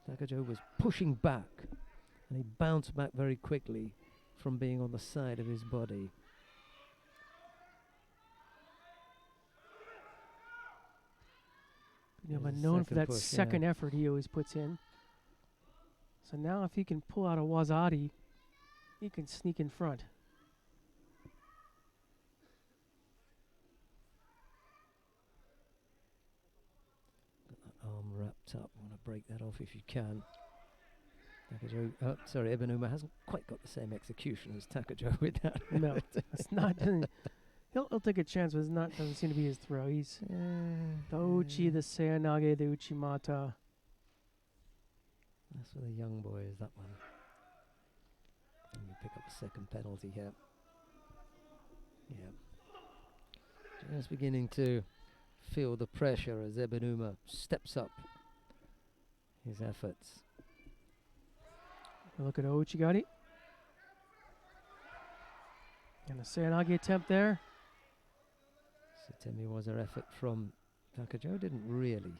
Takajo was pushing back, and he bounced back very quickly from being on the side of his body. Ebinuma There's a known for second that push, second yeah. effort he always puts in. So now if he can pull out a Wazari, he can sneak in front. Got that arm wrapped up. Want to break that off if you can. Takajo, Ebinuma hasn't quite got the same execution as Takajo with that. No, that's not. He'll take a chance, but it's not. Doesn't seem to be his throw. He's the Uchi, the Seanage, the Uchimata. That's for the young boys, that one. And we pick up a second penalty here. Yeah. Just beginning to feel the pressure as Ebenuma steps up his efforts. Look at Ouchigari. And a Seoinage attempt there. Sutemi was an effort from Takajo, didn't really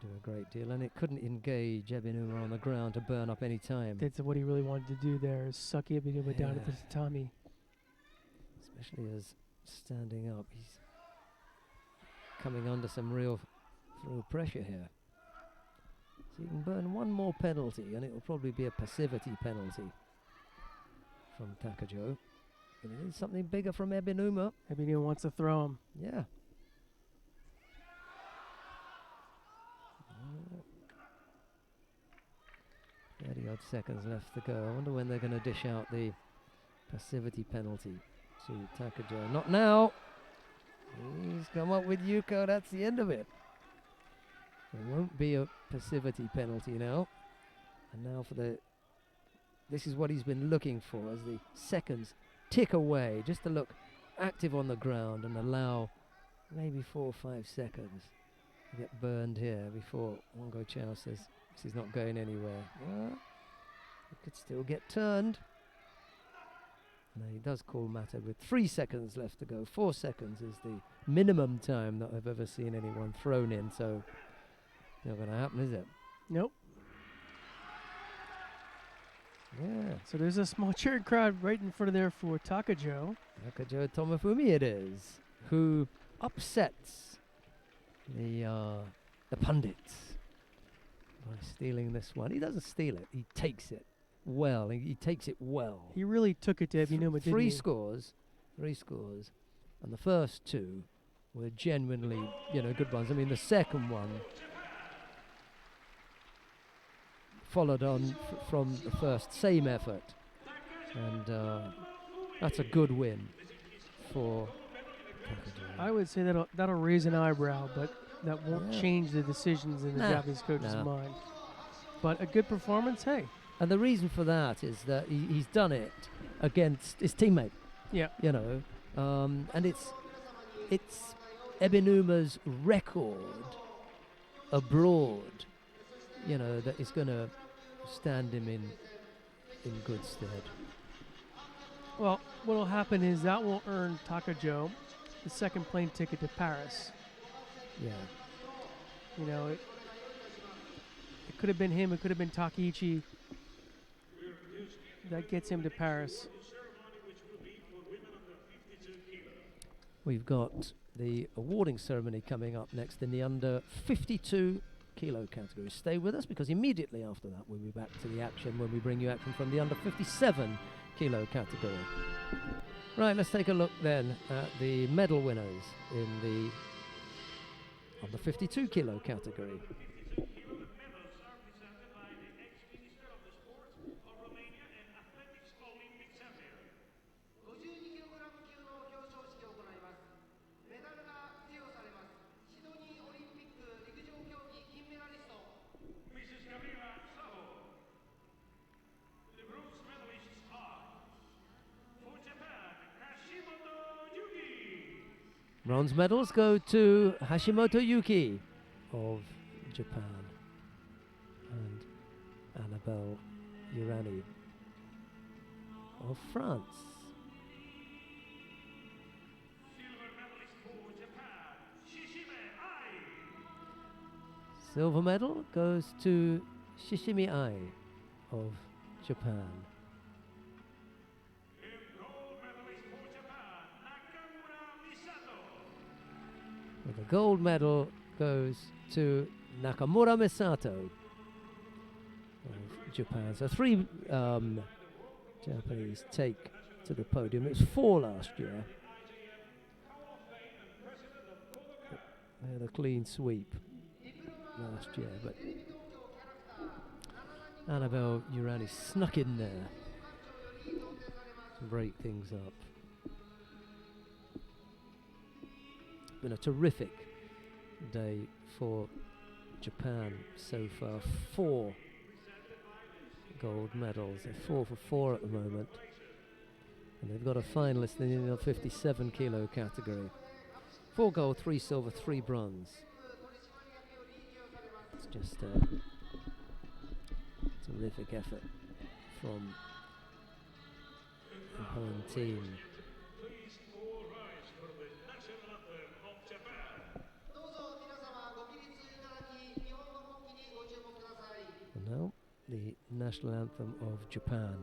do a great deal, and it couldn't engage Ebenuma on the ground to burn up any time. That's what he really wanted to do there, is suck Ibinuma down at the Yeah. tatami. Especially as standing up, he's coming under some real throw pressure here. So he can burn one more penalty, and it will probably be a passivity penalty from Takajo. But it is something bigger from Ebenuma. Ibinuma wants to throw him. Yeah. 30-odd seconds left to go. I wonder when they're going to dish out the passivity penalty to Takajo. Not now. He's come up with Yuko. That's the end of it. There won't be a passivity penalty now. And now for the... This is what he's been looking for as the seconds tick away, just to look active on the ground and allow maybe 4 or 5 seconds to get burned here before Wongo Chao says this is not going anywhere. Well, it could still get turned. No, he does call matter with 3 seconds left to go. 4 seconds is the minimum time that I've ever seen anyone thrown in, so not going to happen, is it? Nope. Yeah. So there's a small cheering crowd right in front of there for Takajo. Takajo Tomofumi it is, who upsets the pundits by stealing this one. He doesn't steal it, he takes it well. He takes it well. He really took it to Ibinuma, didn't Three he? scores, and the first 2 were genuinely, good ones. I mean, the second one followed on from the first, same effort, and that's a good win for Takajo. I would say that'll raise an eyebrow, but that won't Yeah. change the decisions in the Nah. Japanese coach's Nah. mind. But a good performance, hey. And the reason for that is that he's done it against his teammate. Yeah. And it's Ebenuma's record abroad, that is going to stand him in good stead. Well, what will happen is that will earn Takajo the second plane ticket to Paris. Yeah. It could have been him, it could have been Takaichi. That gets him to Paris. We've got the awarding ceremony coming up next in the under 52 kilo category. Stay with us, because immediately after that we'll be back to the action when we bring you action from the under 57 kilo category. Right, let's take a look then at the medal winners in the under 52 kilo category. Bronze medals go to Hashimoto Yuki of Japan and Annabelle Urani of France. Silver medal goes to Shishimi Ai of Japan. Well, the gold medal goes to Nakamura Misato of Japan. So 3 Japanese take to the podium. It was 4 last year. They had a clean sweep last year, but Annabelle Urani snuck in there to break things up. Been a terrific day for Japan so far. 4 gold medals. They're 4 for 4 at the moment. And they've got a finalist in the 57 kilo category. 4 gold, 3 silver, 3 bronze. It's just a terrific effort from the home team. Please all rise for the national anthem of Japan. And now, the national anthem of Japan.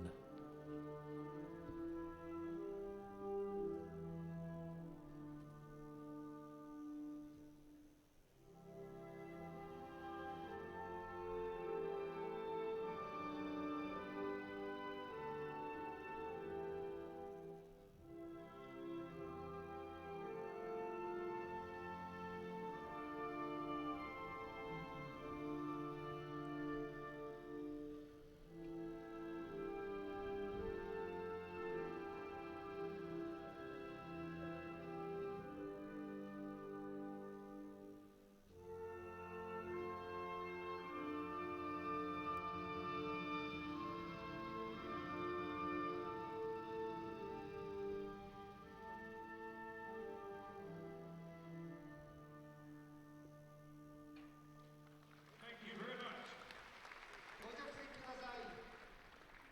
Thank you very much.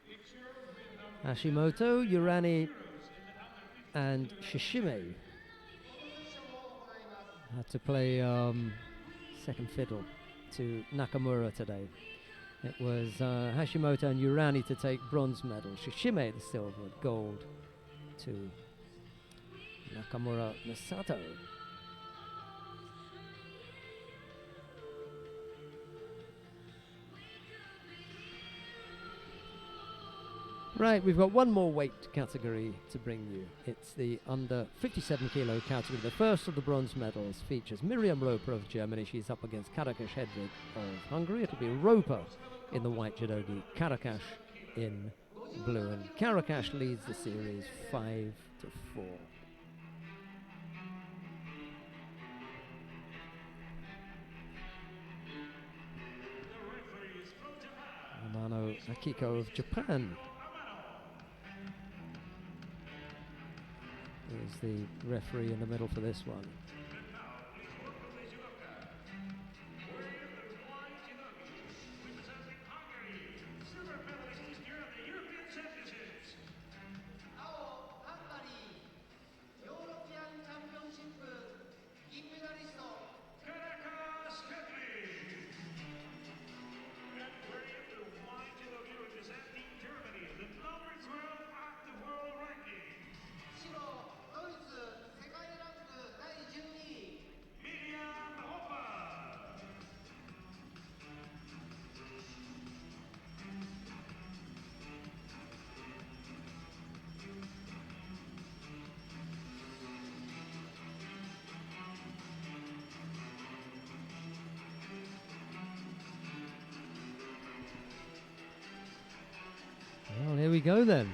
Picture with number Hashimoto, Urani, and Shishime had to play second fiddle to Nakamura today. It was Hashimoto and Urani to take bronze medal, Shishime the silver, gold to Nakamura Masato. Right, we've got one more weight category to bring you. It's the under 57 kilo category. The first of the bronze medals features Miriam Roper of Germany. She's up against Karakash Hedvig of Hungary. It'll be Roper in the white judogi, Karakash in blue. And Karakash leads the series 5-4. Amano Akiko of Japan is the referee in the middle for this one. Well, here we go then.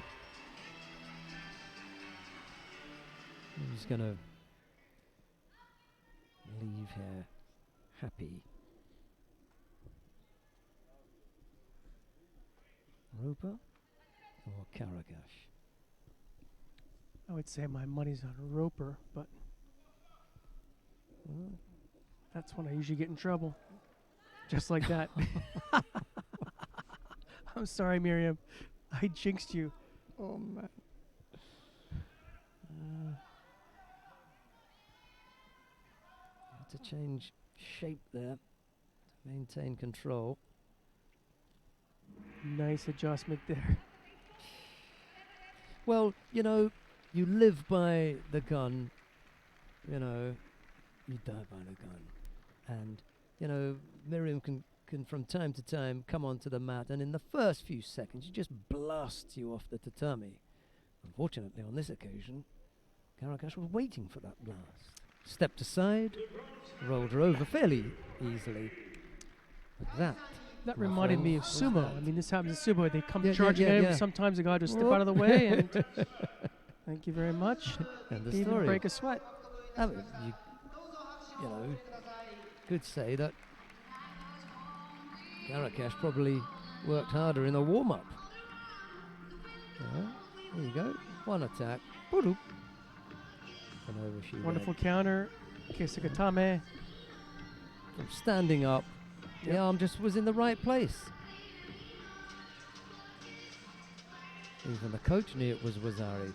I'm just going to leave here happy. Roper or Karakash? I would say my money's on Roper, but Well, that's when I usually get in trouble. Just like that. I'm sorry, Miriam. I jinxed you. oh man. Had to change shape there to maintain control. Nice adjustment there. Well, you know, you live by the gun, you know, you die by the gun. And, you know, Miriam can from time to time come onto the mat, and in the first few seconds, she just blasts you off the tatami. Unfortunately, on this occasion, Karakash was waiting for that blast. Stepped aside, rolled her over fairly easily. But that That my reminded me of friends, was sumo. that. I mean, this happens in sumo. They come Yeah, charging yeah, in. yeah. Sometimes the guy just step out of the way, and thank you very much. and the Didn't even story. break a sweat. I mean, you know, could say that Karakash probably worked harder in a warm-up. There you go. One attack. Boop. And over she Wonderful went. counter. Kesugatame. From standing up, the Yep. arm just was in the right place. Even the coach knew it was Wazari.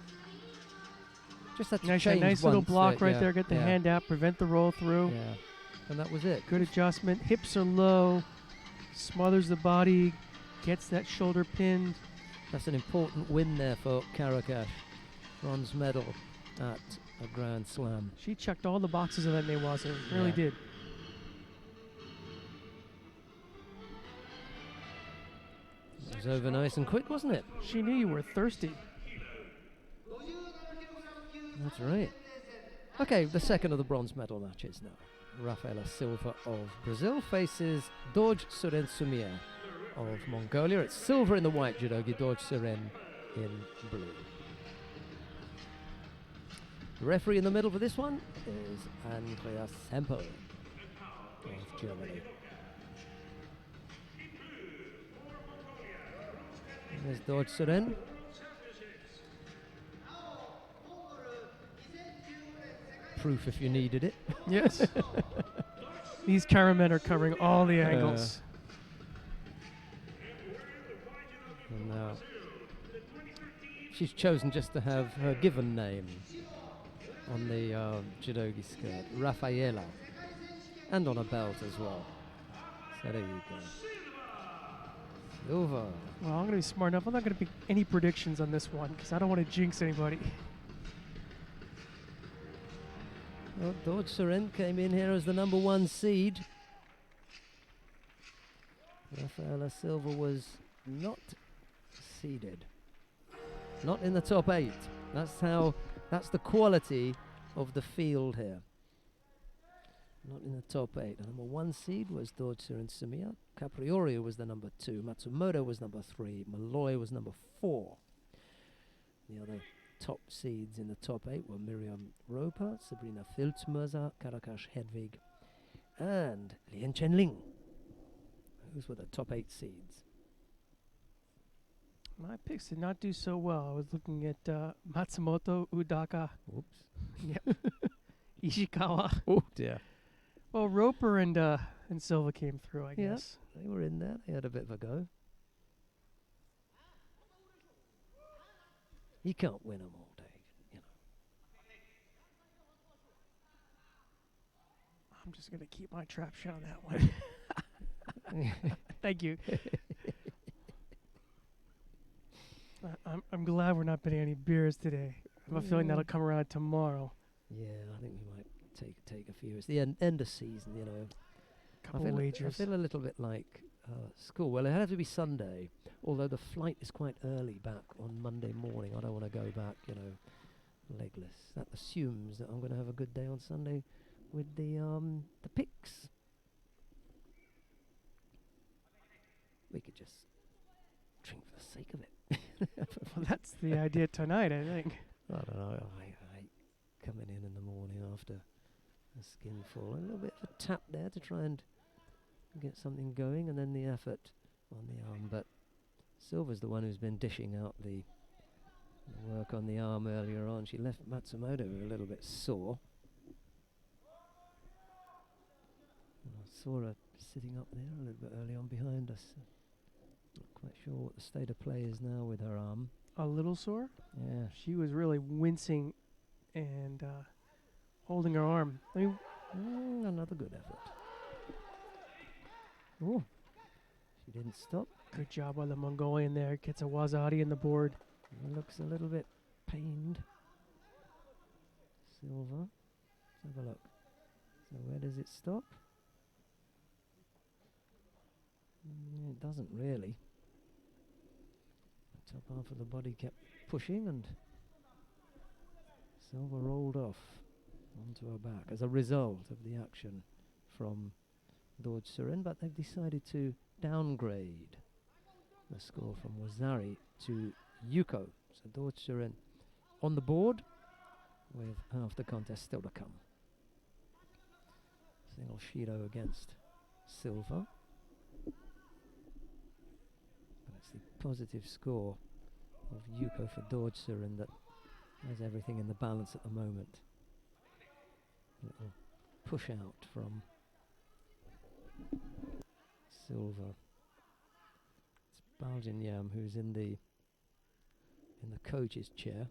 Just had to change Nice little once, block right yeah, there. Get the yeah, hand out. Prevent the roll through. Yeah, and that was it. Good adjustment. Hips are low. Smothers the body. Gets that shoulder pinned. That's an important win there for Karakash. Bronze medal at a Grand Slam. She checked all the boxes of that Newaza. Really Yeah. did. It was over nice and quick, wasn't it? She knew you were thirsty. That's right. Okay, the second of the bronze medal matches now. Rafaela Silva of Brazil faces Dorje Suren Sumia of Mongolia. It's silver in the white judogi, Dorje Suren in blue. The referee in the middle for this one is Andreas Hempel of Germany. There's Dorje Suren. Proof if you needed it. Yes. These cameramen are covering all the angles. And now she's chosen just to have her given name on the judogi skirt, Rafaela, and on a belt as well. So there you go. Silva. Well, I'm going to be smart enough. I'm not going to make any predictions on this one because I don't want to jinx anybody. Well, Dorje Suren came in here as the number 1 seed. Rafaela Silva was not seeded. Not in the top 8. That's the quality of the field here. Not in the top 8. The number 1 seed was Dorje Suren Sumia. Capriorio was the number 2. Matsumoto was number 3. Malloy was number 4. The other top seeds in the top 8 were Miriam Roper, Sabrina Filzmörser, Karakash Hedvig, and Lien Chenling. Those were the top 8 seeds. My picks did not do so well. I was looking at Matsumoto, Udaka, Whoops. Ishikawa. Oh dear. Well, Roper and Silva came through, I Yeah. guess. They were in there. They had a bit of a go. You can't win them all day, you I'm just going to keep my trap shot on that one. know. Thank you. I'm glad we're not betting any beers today. I have a feeling that'll come around tomorrow. Yeah, I think we might take a few. It's the end of season, you know. Couple of I wagers. feel a little bit like school. Well, it had to be Sunday, although the flight is quite early back on Monday morning. I don't want to go back, you know, legless. That assumes that I'm going to have a good day on Sunday with the picks. We could just drink for the sake of it. Well, that's the idea tonight, I think. I don't know. I hate coming in the morning after a skinful. A little bit of a tap there to try and get something going, and then the effort on the arm. But Silva's the one who's been dishing out the work on the arm earlier on. She left Matsumoto a little bit sore. And I saw her sitting up there a little bit early on behind us. Not quite sure what the state of play is now with her arm. A little sore. Yeah. She was really wincing and holding her arm. I mean, Another good effort. Oh, she didn't stop. good job by the Mongolian there. Gets a Wazari in the board. Looks a little bit pained. Silva. Let's have a look. So where does it stop? It doesn't really. The top half of the body kept pushing, and Silva rolled off onto her back as a result of the action from Dorje Suren, but they've decided to downgrade the score from Wazari to Yuko. So Dorje Suren on the board with half the contest still to come. Single Shido against Silva. But it's the positive score of Yuko for Dordsuren that has everything in the balance at the moment. Little push out from Silva. It's Baljinyam who's in the coach's chair.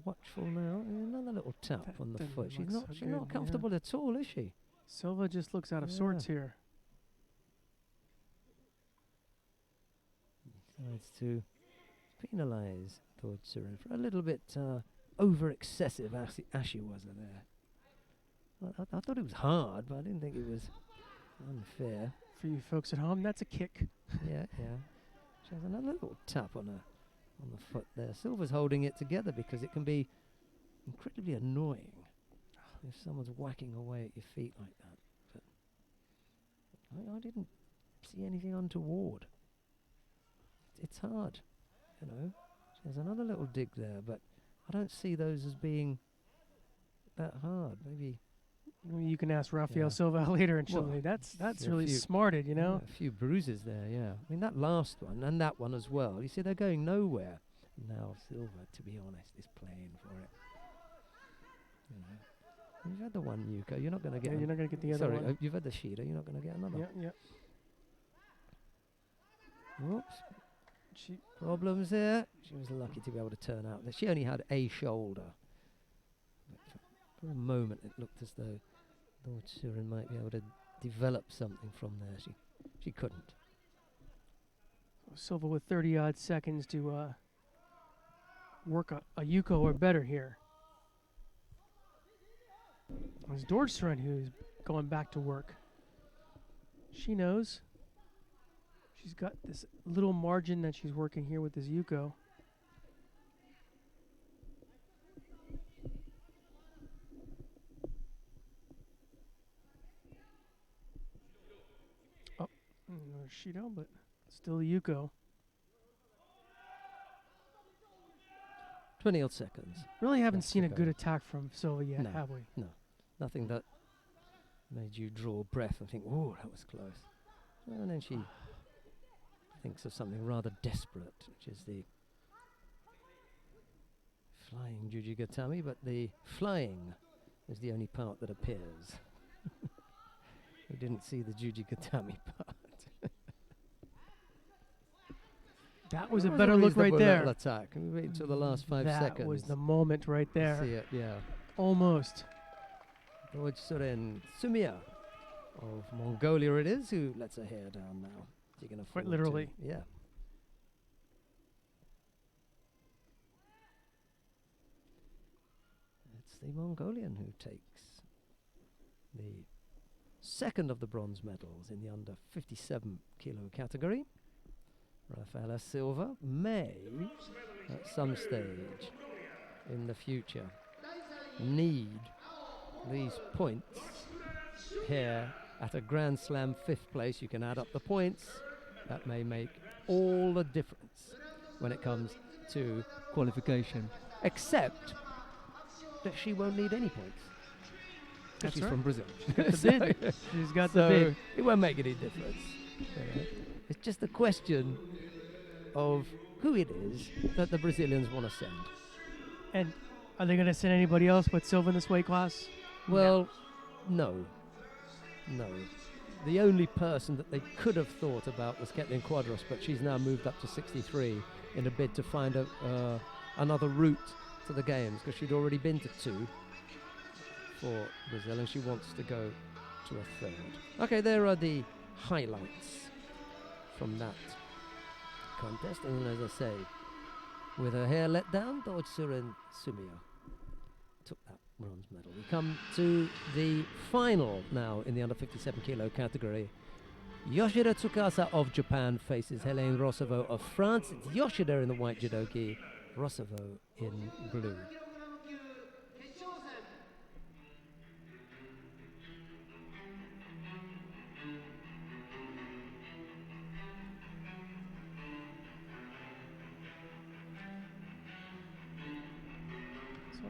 Watchful now. Another little tap That on the doesn't foot. She's look not. so She's not good, yeah. comfortable at all, is she? Silva just looks out of Yeah. sorts here. Decides to penalise Dordsuren for a little bit over excessive. Ashi was there. I thought it was hard, but I didn't think it was unfair. For you folks at home, that's a kick. Yeah. She has another little tap on the foot there. Silva's holding it together because it can be incredibly annoying if someone's whacking away at your feet like that. But I didn't see anything untoward. It's hard, you know. There's another little dig there, but I don't see those as being that hard. Maybe You can ask Rafael Yeah. Silva later and Well, show me. That's a really few- smarted, you know. yeah, a few bruises there. Yeah, I mean that last one and that one as well. You see, they're going nowhere. Now Silva, to be honest, is playing for it. You know, you've had the one Yuko. You're not going to get. Yeah, you're not gonna get the other sorry, one. you've had the Shida. You're not going to get another. Yeah. Whoops. She Problems there. She was lucky to be able to turn out. She only had a shoulder. But for a moment, it looked as though Dordsuren might be able to develop something from there. She couldn't. Silva with 30-odd seconds to work a Yuko or better here. It's Dordsuren who's going back to work. She knows. She's got this little margin that she's working here with this Yuko. Oh, another Shido, but still a Yuko. 20 odd seconds. Really haven't That's seen a to good go. attack from Silva yet, No. have we? Nothing that made you draw breath and think, oh, that was close. And then she thinks of something rather desperate, which is the flying Jujigatami, but the flying is the only part that appears. We didn't see the Jujigatami part. That was a That better look right reasonable there. little attack. We wait until the last 5 that seconds. was the moment right to there. See it, yeah. Almost. Dordsuren Sumia of Mongolia it is, who lets her hair down now. She can afford to. literally. Yeah. It's the Mongolian who takes the second of the bronze medals in the under 57 kilo category. Rafaela Silva may, at some stage in the future, need these points here at a Grand Slam 5th place. You can add up the points. That may make all the difference when it comes to qualification, except that she won't need any points. 'Cause That's she's right. from Brazil. The bid. She's got the So bid. it won't make any difference. you know. It's just a question of who it is that the Brazilians want to send. And are they going to send anybody else but Silva in this weight class? Well, no. The only person that they could have thought about was Ketlin Quadros, but she's now moved up to 63 in a bid to find another route to the games, because she'd already been to 2 for Brazil and she wants to go to a 3rd. Okay, there are the highlights from that contest, and as I say, with her hair let down, Dordsuren Sumia took that bronze medal. We come to the final now in the under 57 kilo category. Yoshida Tsukasa of Japan faces Helene Rossovot of France. It's Yoshida in the white judogi, Rossovot in blue. So,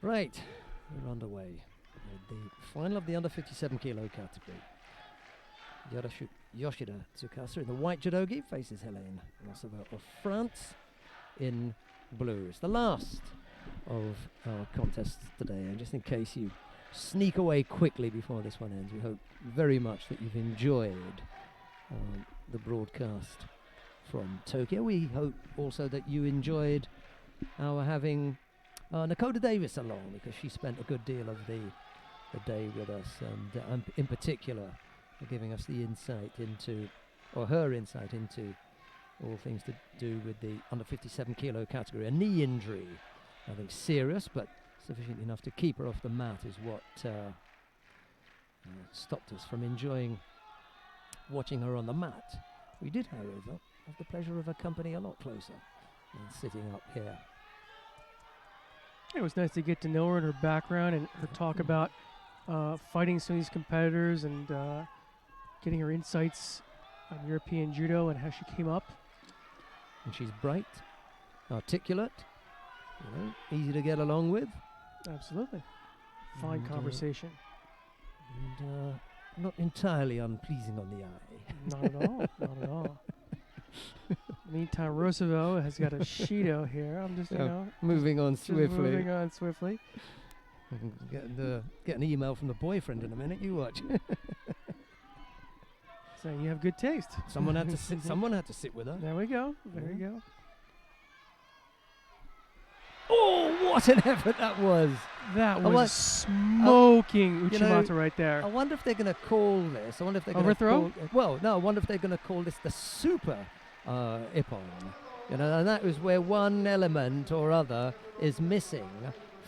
Right, we're underway with the final of the under 57 kilo category. Yoshida Tsukasa in the white judogi faces Helene Rossova of France in blue. It's the last of our contests today, and just in case you sneak away quickly before this one ends, we hope very much that you've enjoyed the broadcast from Tokyo. We hope also that you enjoyed our having Nakota Davis along, because she spent a good deal of the day with us, and in particular giving us the insight into, or her insight into, all things to do with the under 57 kilo category. A knee injury, I think serious, but sufficient enough to keep her off the mat is what stopped us from enjoying watching her on the mat. We did, however, have the pleasure of her company a lot closer than sitting up here. It was nice to get to know her and her background and her talk about fighting some of these competitors and getting her insights on European judo and how she came up. And she's bright, articulate, easy to get along with. Absolutely. Fine And, conversation. And not entirely unpleasing on the eye. Not at all. Not at all. Meantime, Roosevelt has got a Shido here. I'm just, Moving on just swiftly. moving on swiftly. Get an email from the boyfriend in a minute. You watch. Saying you have good taste. Someone had to sit. Someone had to sit with her. There we go. There we Yeah. go. Oh, what an effort that was! That I was want- smoking you know, Uchimata right there. I wonder if they're going to call this. I wonder if they're going to Overthrow? well, no. I wonder if they're going to call this the super ippon. And that was where one element or other is missing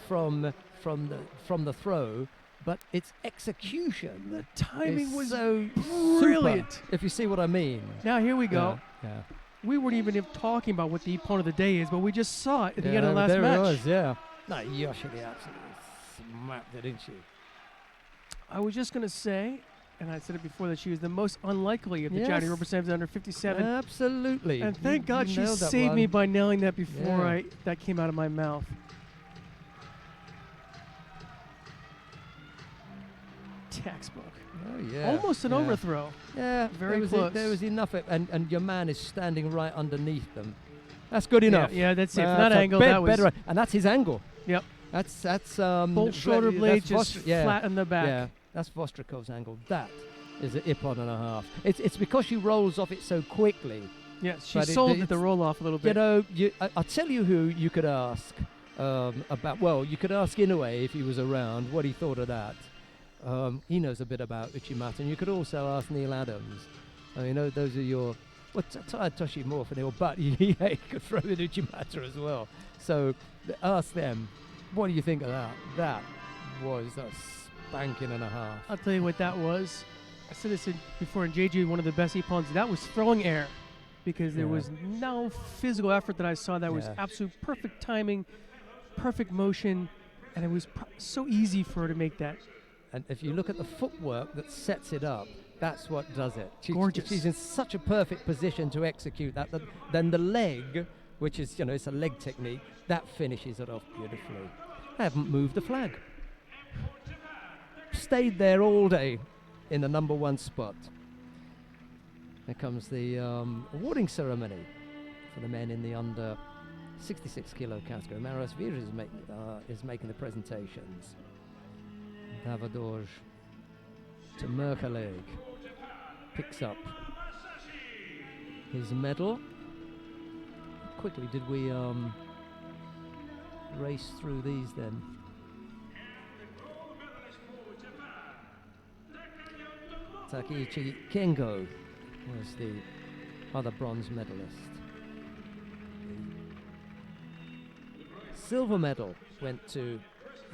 from the throw, but its execution. The timing is was so brilliant. super, if you see what I mean. Now here we go. Yeah. We weren't even talking about what the opponent of the day is, but we just saw it at the end of the last there match. it was, yeah. No, Yoshida absolutely smacked it, didn't she? I was just going to say, and I said it before, that she was the most unlikely of the Yes. Japanese representatives under 57. Absolutely. And thank God You she nailed that saved me one. by nailing that before Yeah. that came out of my mouth. Textbook. Oh, yeah. Almost an yeah. overthrow. Yeah, Very there close. was enough, and your man is standing right underneath them. That's good enough. Yeah, that's it. From That's that a angle, bit that was better, and that's his angle. Yep. That's bolt shoulder blade that's just yeah, flat in the back. Yeah, that's Vostrikov's angle. That is an ippon and a half. It's because she rolls off it so quickly. Yes, she But sold it the it's- roll off a little bit. I'll tell you who you could ask about. Well, you could ask Inoue if he was around what he thought of that. He knows a bit about Uchimata, and you could also ask Neil Adams. Those are your. Well, Toshi more for Neil, but he could throw in Uchimata as well. So ask them, what do you think of that? That was a spanking and a half. I'll tell you what that was. I said this before in JJ, one of the best ippons. That was throwing air, because there Yeah. was no physical effort that I saw. That was Yeah. absolute perfect timing, perfect motion, and it was so easy for her to make that. And if you look at the footwork that sets it up, that's what does it. Gorgeous. She's in such a perfect position to execute that. Then the leg, which is, it's a leg technique, that finishes it off beautifully. I haven't moved the flag. Stayed there all day in the number one spot. There comes the awarding ceremony for the men in the under 66 kilo category. Maros Vira is making the presentations. Davadoj to Merkeleg picks up his medal. Quickly did we race through these then? Takiichi Kengo was the other bronze medalist. The silver medal went to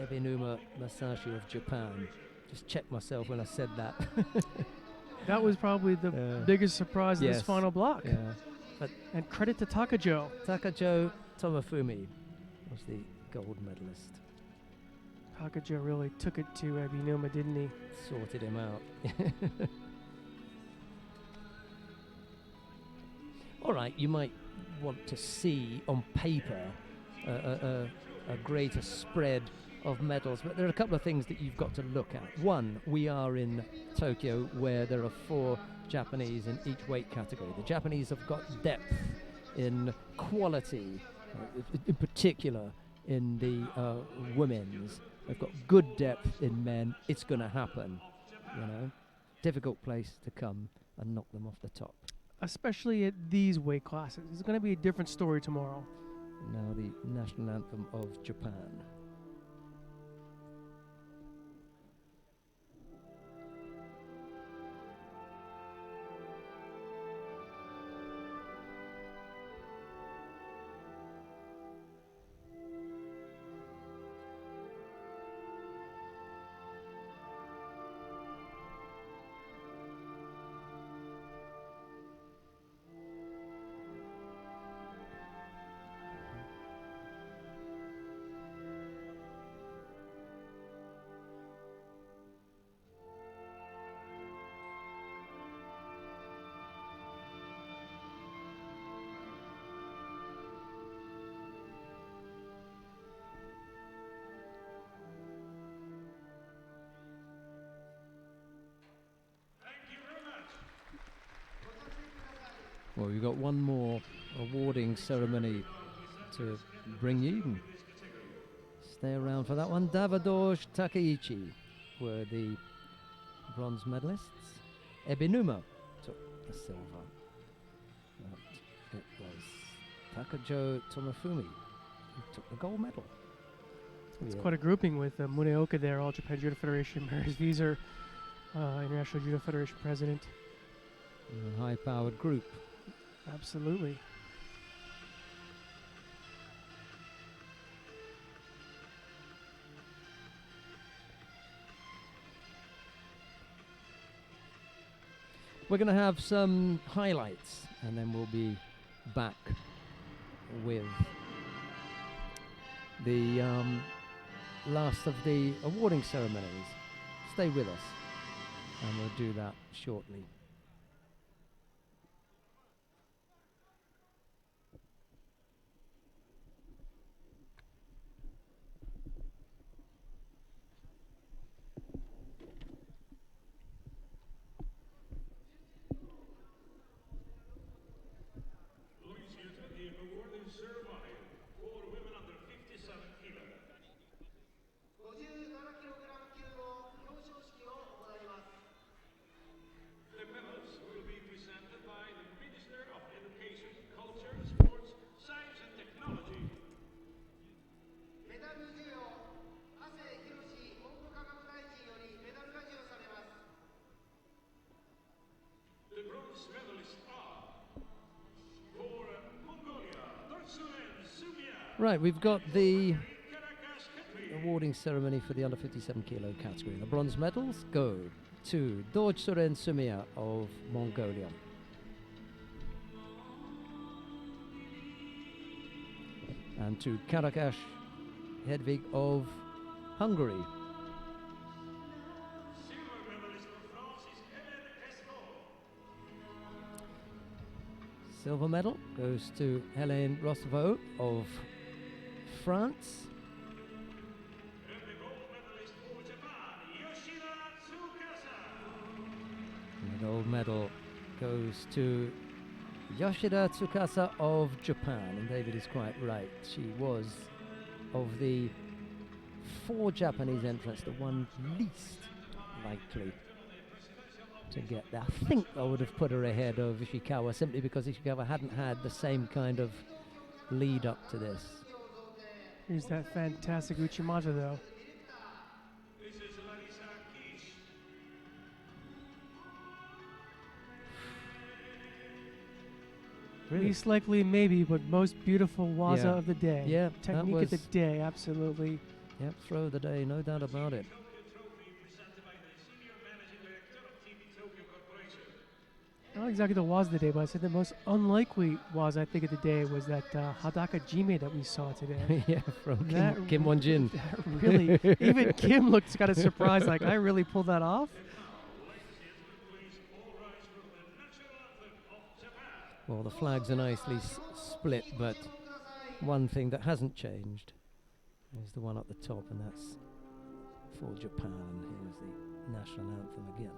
Ebinuma Masashi of Japan. Just checked myself when I said that. That was probably the biggest surprise of this Yes. final block. Yeah. And credit to Takajo. Takajo Tomofumi was the gold medalist. Takajo really took it to Ebinuma, didn't he? Sorted him out. All right, you might want to see on paper a greater spread of medals, but there are a couple of things that you've got to look at. One, we are in Tokyo, where there are 4 Japanese in each weight category. The Japanese have got depth in quality, in particular in the women's. They've got good depth in men. It's going to happen, you know. Difficult place to come and knock them off the top. Especially at these weight classes. It's going to be a different story tomorrow. Now the national anthem of Japan. Well, we've got one more awarding ceremony to bring you. You can stay around for that one. Davidosh Takeichi were the bronze medalists. Ebinuma took the silver. But it was Takajo Tomofumi who took the gold medal. It's quite a grouping with Muneoka there, All Japan Judo Federation, Maris Vieser, International Judo Federation President. A high-powered group. Absolutely. We're going to have some highlights and then we'll be back with the last of the awarding ceremonies. Stay with us and we'll do that shortly. Ladies and gentlemen, the awarding ceremony for women under 57 kilo. 57kg 級の表彰式を行います。 The medals will be presented by the Minister of Education, Culture, Sports, Science and Technology. メダル授与、長谷博文部科学大臣よりメダルが授与されます。 The bronze medalists are for Mongolia, Dorsulen Sumia, Right, we've got the Caracas country. awarding ceremony for the under 57 kilo category. The bronze medals go to Dorjsuren Sumia of Mongolia. And to Karakash Hedvig of Hungary. Silver medalist for France is Hélène Escaut. Silver medal goes to Hélène Rossevaux of France. And the gold medalist for Japan, Yoshida Tsukasa. And the gold medal goes to Yoshida Tsukasa of Japan. And David is quite right. She was, of the 4 Japanese entrants, the one least likely to get there. I think I would have put her ahead of Ishikawa simply because Ishikawa hadn't had the same kind of lead up to this. Here's that fantastic Uchimata, though. This is Larissa Kish. Really? Least likely, maybe, but most beautiful waza Yeah. of the day. Yeah, that Technique of the was- day, absolutely. Yep, throw of the day, no doubt about it. Tokyo Trophy presented by the Senior Managing Director of TV Tokyo Corporation. Not exactly the waza of the day, but I said the most unlikely waza I think of the day was that Hadaka Jime that we saw today. Yeah, from That Kim Won-jin. That really, even Kim looked kind of surprised, like, I really pulled that off? Please all rise for the national anthem of Japan. Well, the flags are nicely split, but one thing that hasn't changed Here's the one at the top, and that's for Japan. Here's the national anthem again.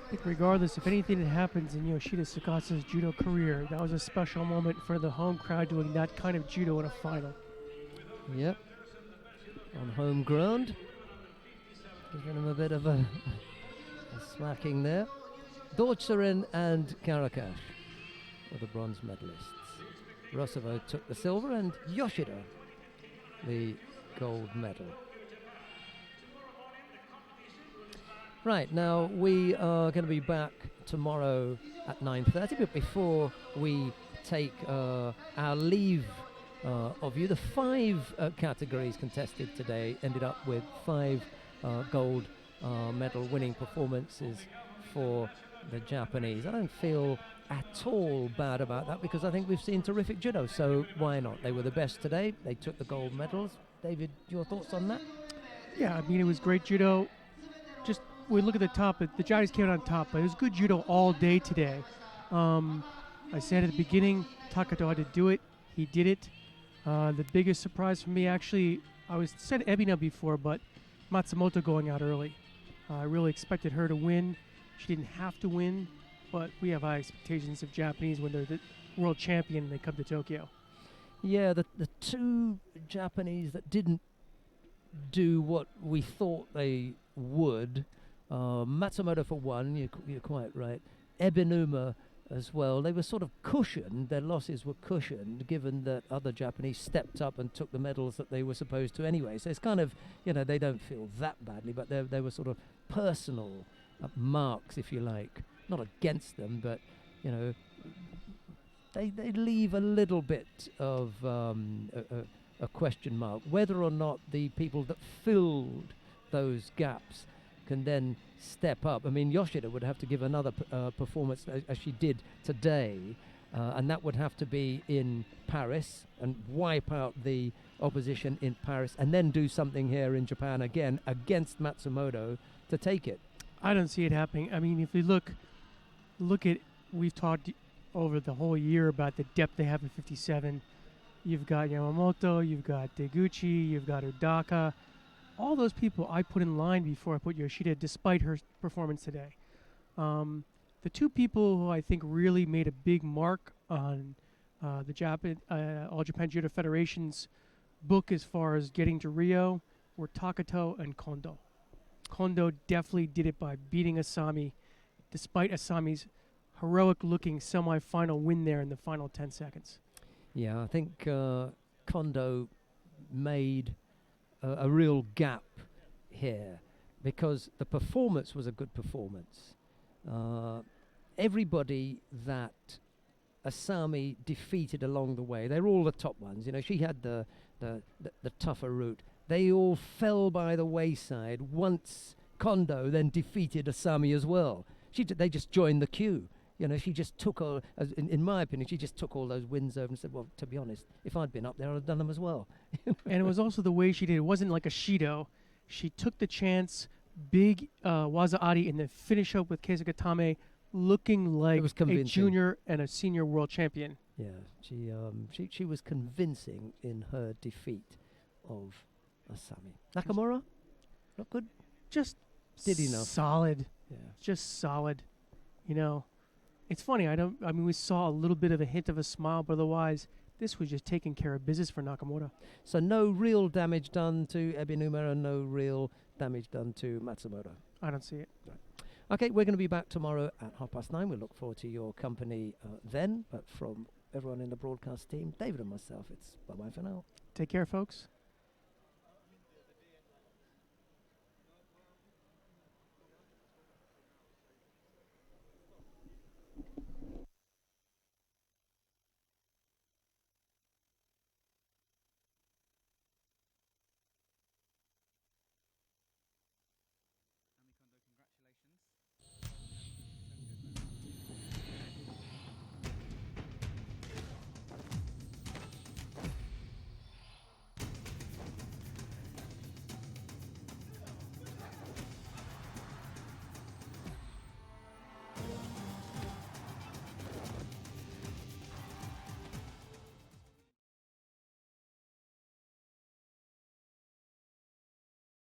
I think regardless of anything that happens in Yoshida Sakasa's judo career, that was a special moment for the home crowd doing that kind of judo in a final. Yep. On home ground. Giving him a bit of a smacking there. Dortcherin and Karakash were the bronze medalists. Rosovo took the silver and Yoshida the gold medal. Right, now we are going to be back tomorrow at 9:30, but before we take our leave of you, the 5 categories contested today ended up with 5 gold medal winning performances for the Japanese. I don't feel at all bad about that because I think we've seen terrific judo, so why not? They were the best today. They took the gold medals. David, your thoughts on that? Yeah, I mean, it was great judo. Just we look at the top, the Japanese came out on top, but it was good judo all day today. I said at the beginning, Takato had to do it. He did it. The biggest surprise for me, actually, I said Ebina before, but Matsumoto going out early. I really expected her to win. She didn't have to win, but we have high expectations of Japanese when they're the world champion and they come to Tokyo. Yeah, the 2 Japanese that didn't do what we thought they would, Matsumoto for one, you're quite right, Ebinuma as well, they were sort of cushioned, their losses were cushioned given that other Japanese stepped up and took the medals that they were supposed to anyway. So it's kind of, they don't feel that badly, but they were sort of personal marks, if you like, not against them, but, they leave a little bit of a question mark, whether or not the people that filled those gaps can then step up. I mean, Yoshida would have to give another performance as she did today, and that would have to be in Paris and wipe out the opposition in Paris and then do something here in Japan again against Matsumoto to take it. I don't see it happening. I mean, if we look at, we've talked over the whole year about the depth they have in 57. You've got Yamamoto, you've got Deguchi, you've got Udaka. All those people I put in line before I put Yoshida, despite her performance today. The 2 people who I think really made a big mark on the All Japan Judo Federation's book as far as getting to Rio were Takato and Kondo. Kondo definitely did it by beating Asami, despite Asami's heroic-looking semi-final win there in the final 10 seconds. Yeah, I think Kondo made a real gap here because the performance was a good performance. Everybody that Asami defeated along the way, they're all the top ones. She had the tougher route. They all fell by the wayside once Kondo then defeated Asami as well. They just joined the queue. She just took in my opinion, she just took all those wins over and said, well, to be honest, if I'd been up there, I'd have done them as well. And it was also the way she did it. It wasn't like a Shido. She took the chance, big waza-ari, and then finish up with Keisugatame, looking like a junior and a senior world champion. Yeah, she was convincing in her defeat of Asami. Nakamura, not good. Just did enough. Solid. Yeah, just solid. It's funny. We saw a little bit of a hint of a smile, but otherwise, this was just taking care of business for Nakamura. So no real damage done to Ebinuma and no real damage done to Matsumoto. I don't see it. Right. Okay, we're going to be back tomorrow at 9:30. We look forward to your company then. But from everyone in the broadcast team, David and myself, it's bye-bye for now. Take care, folks.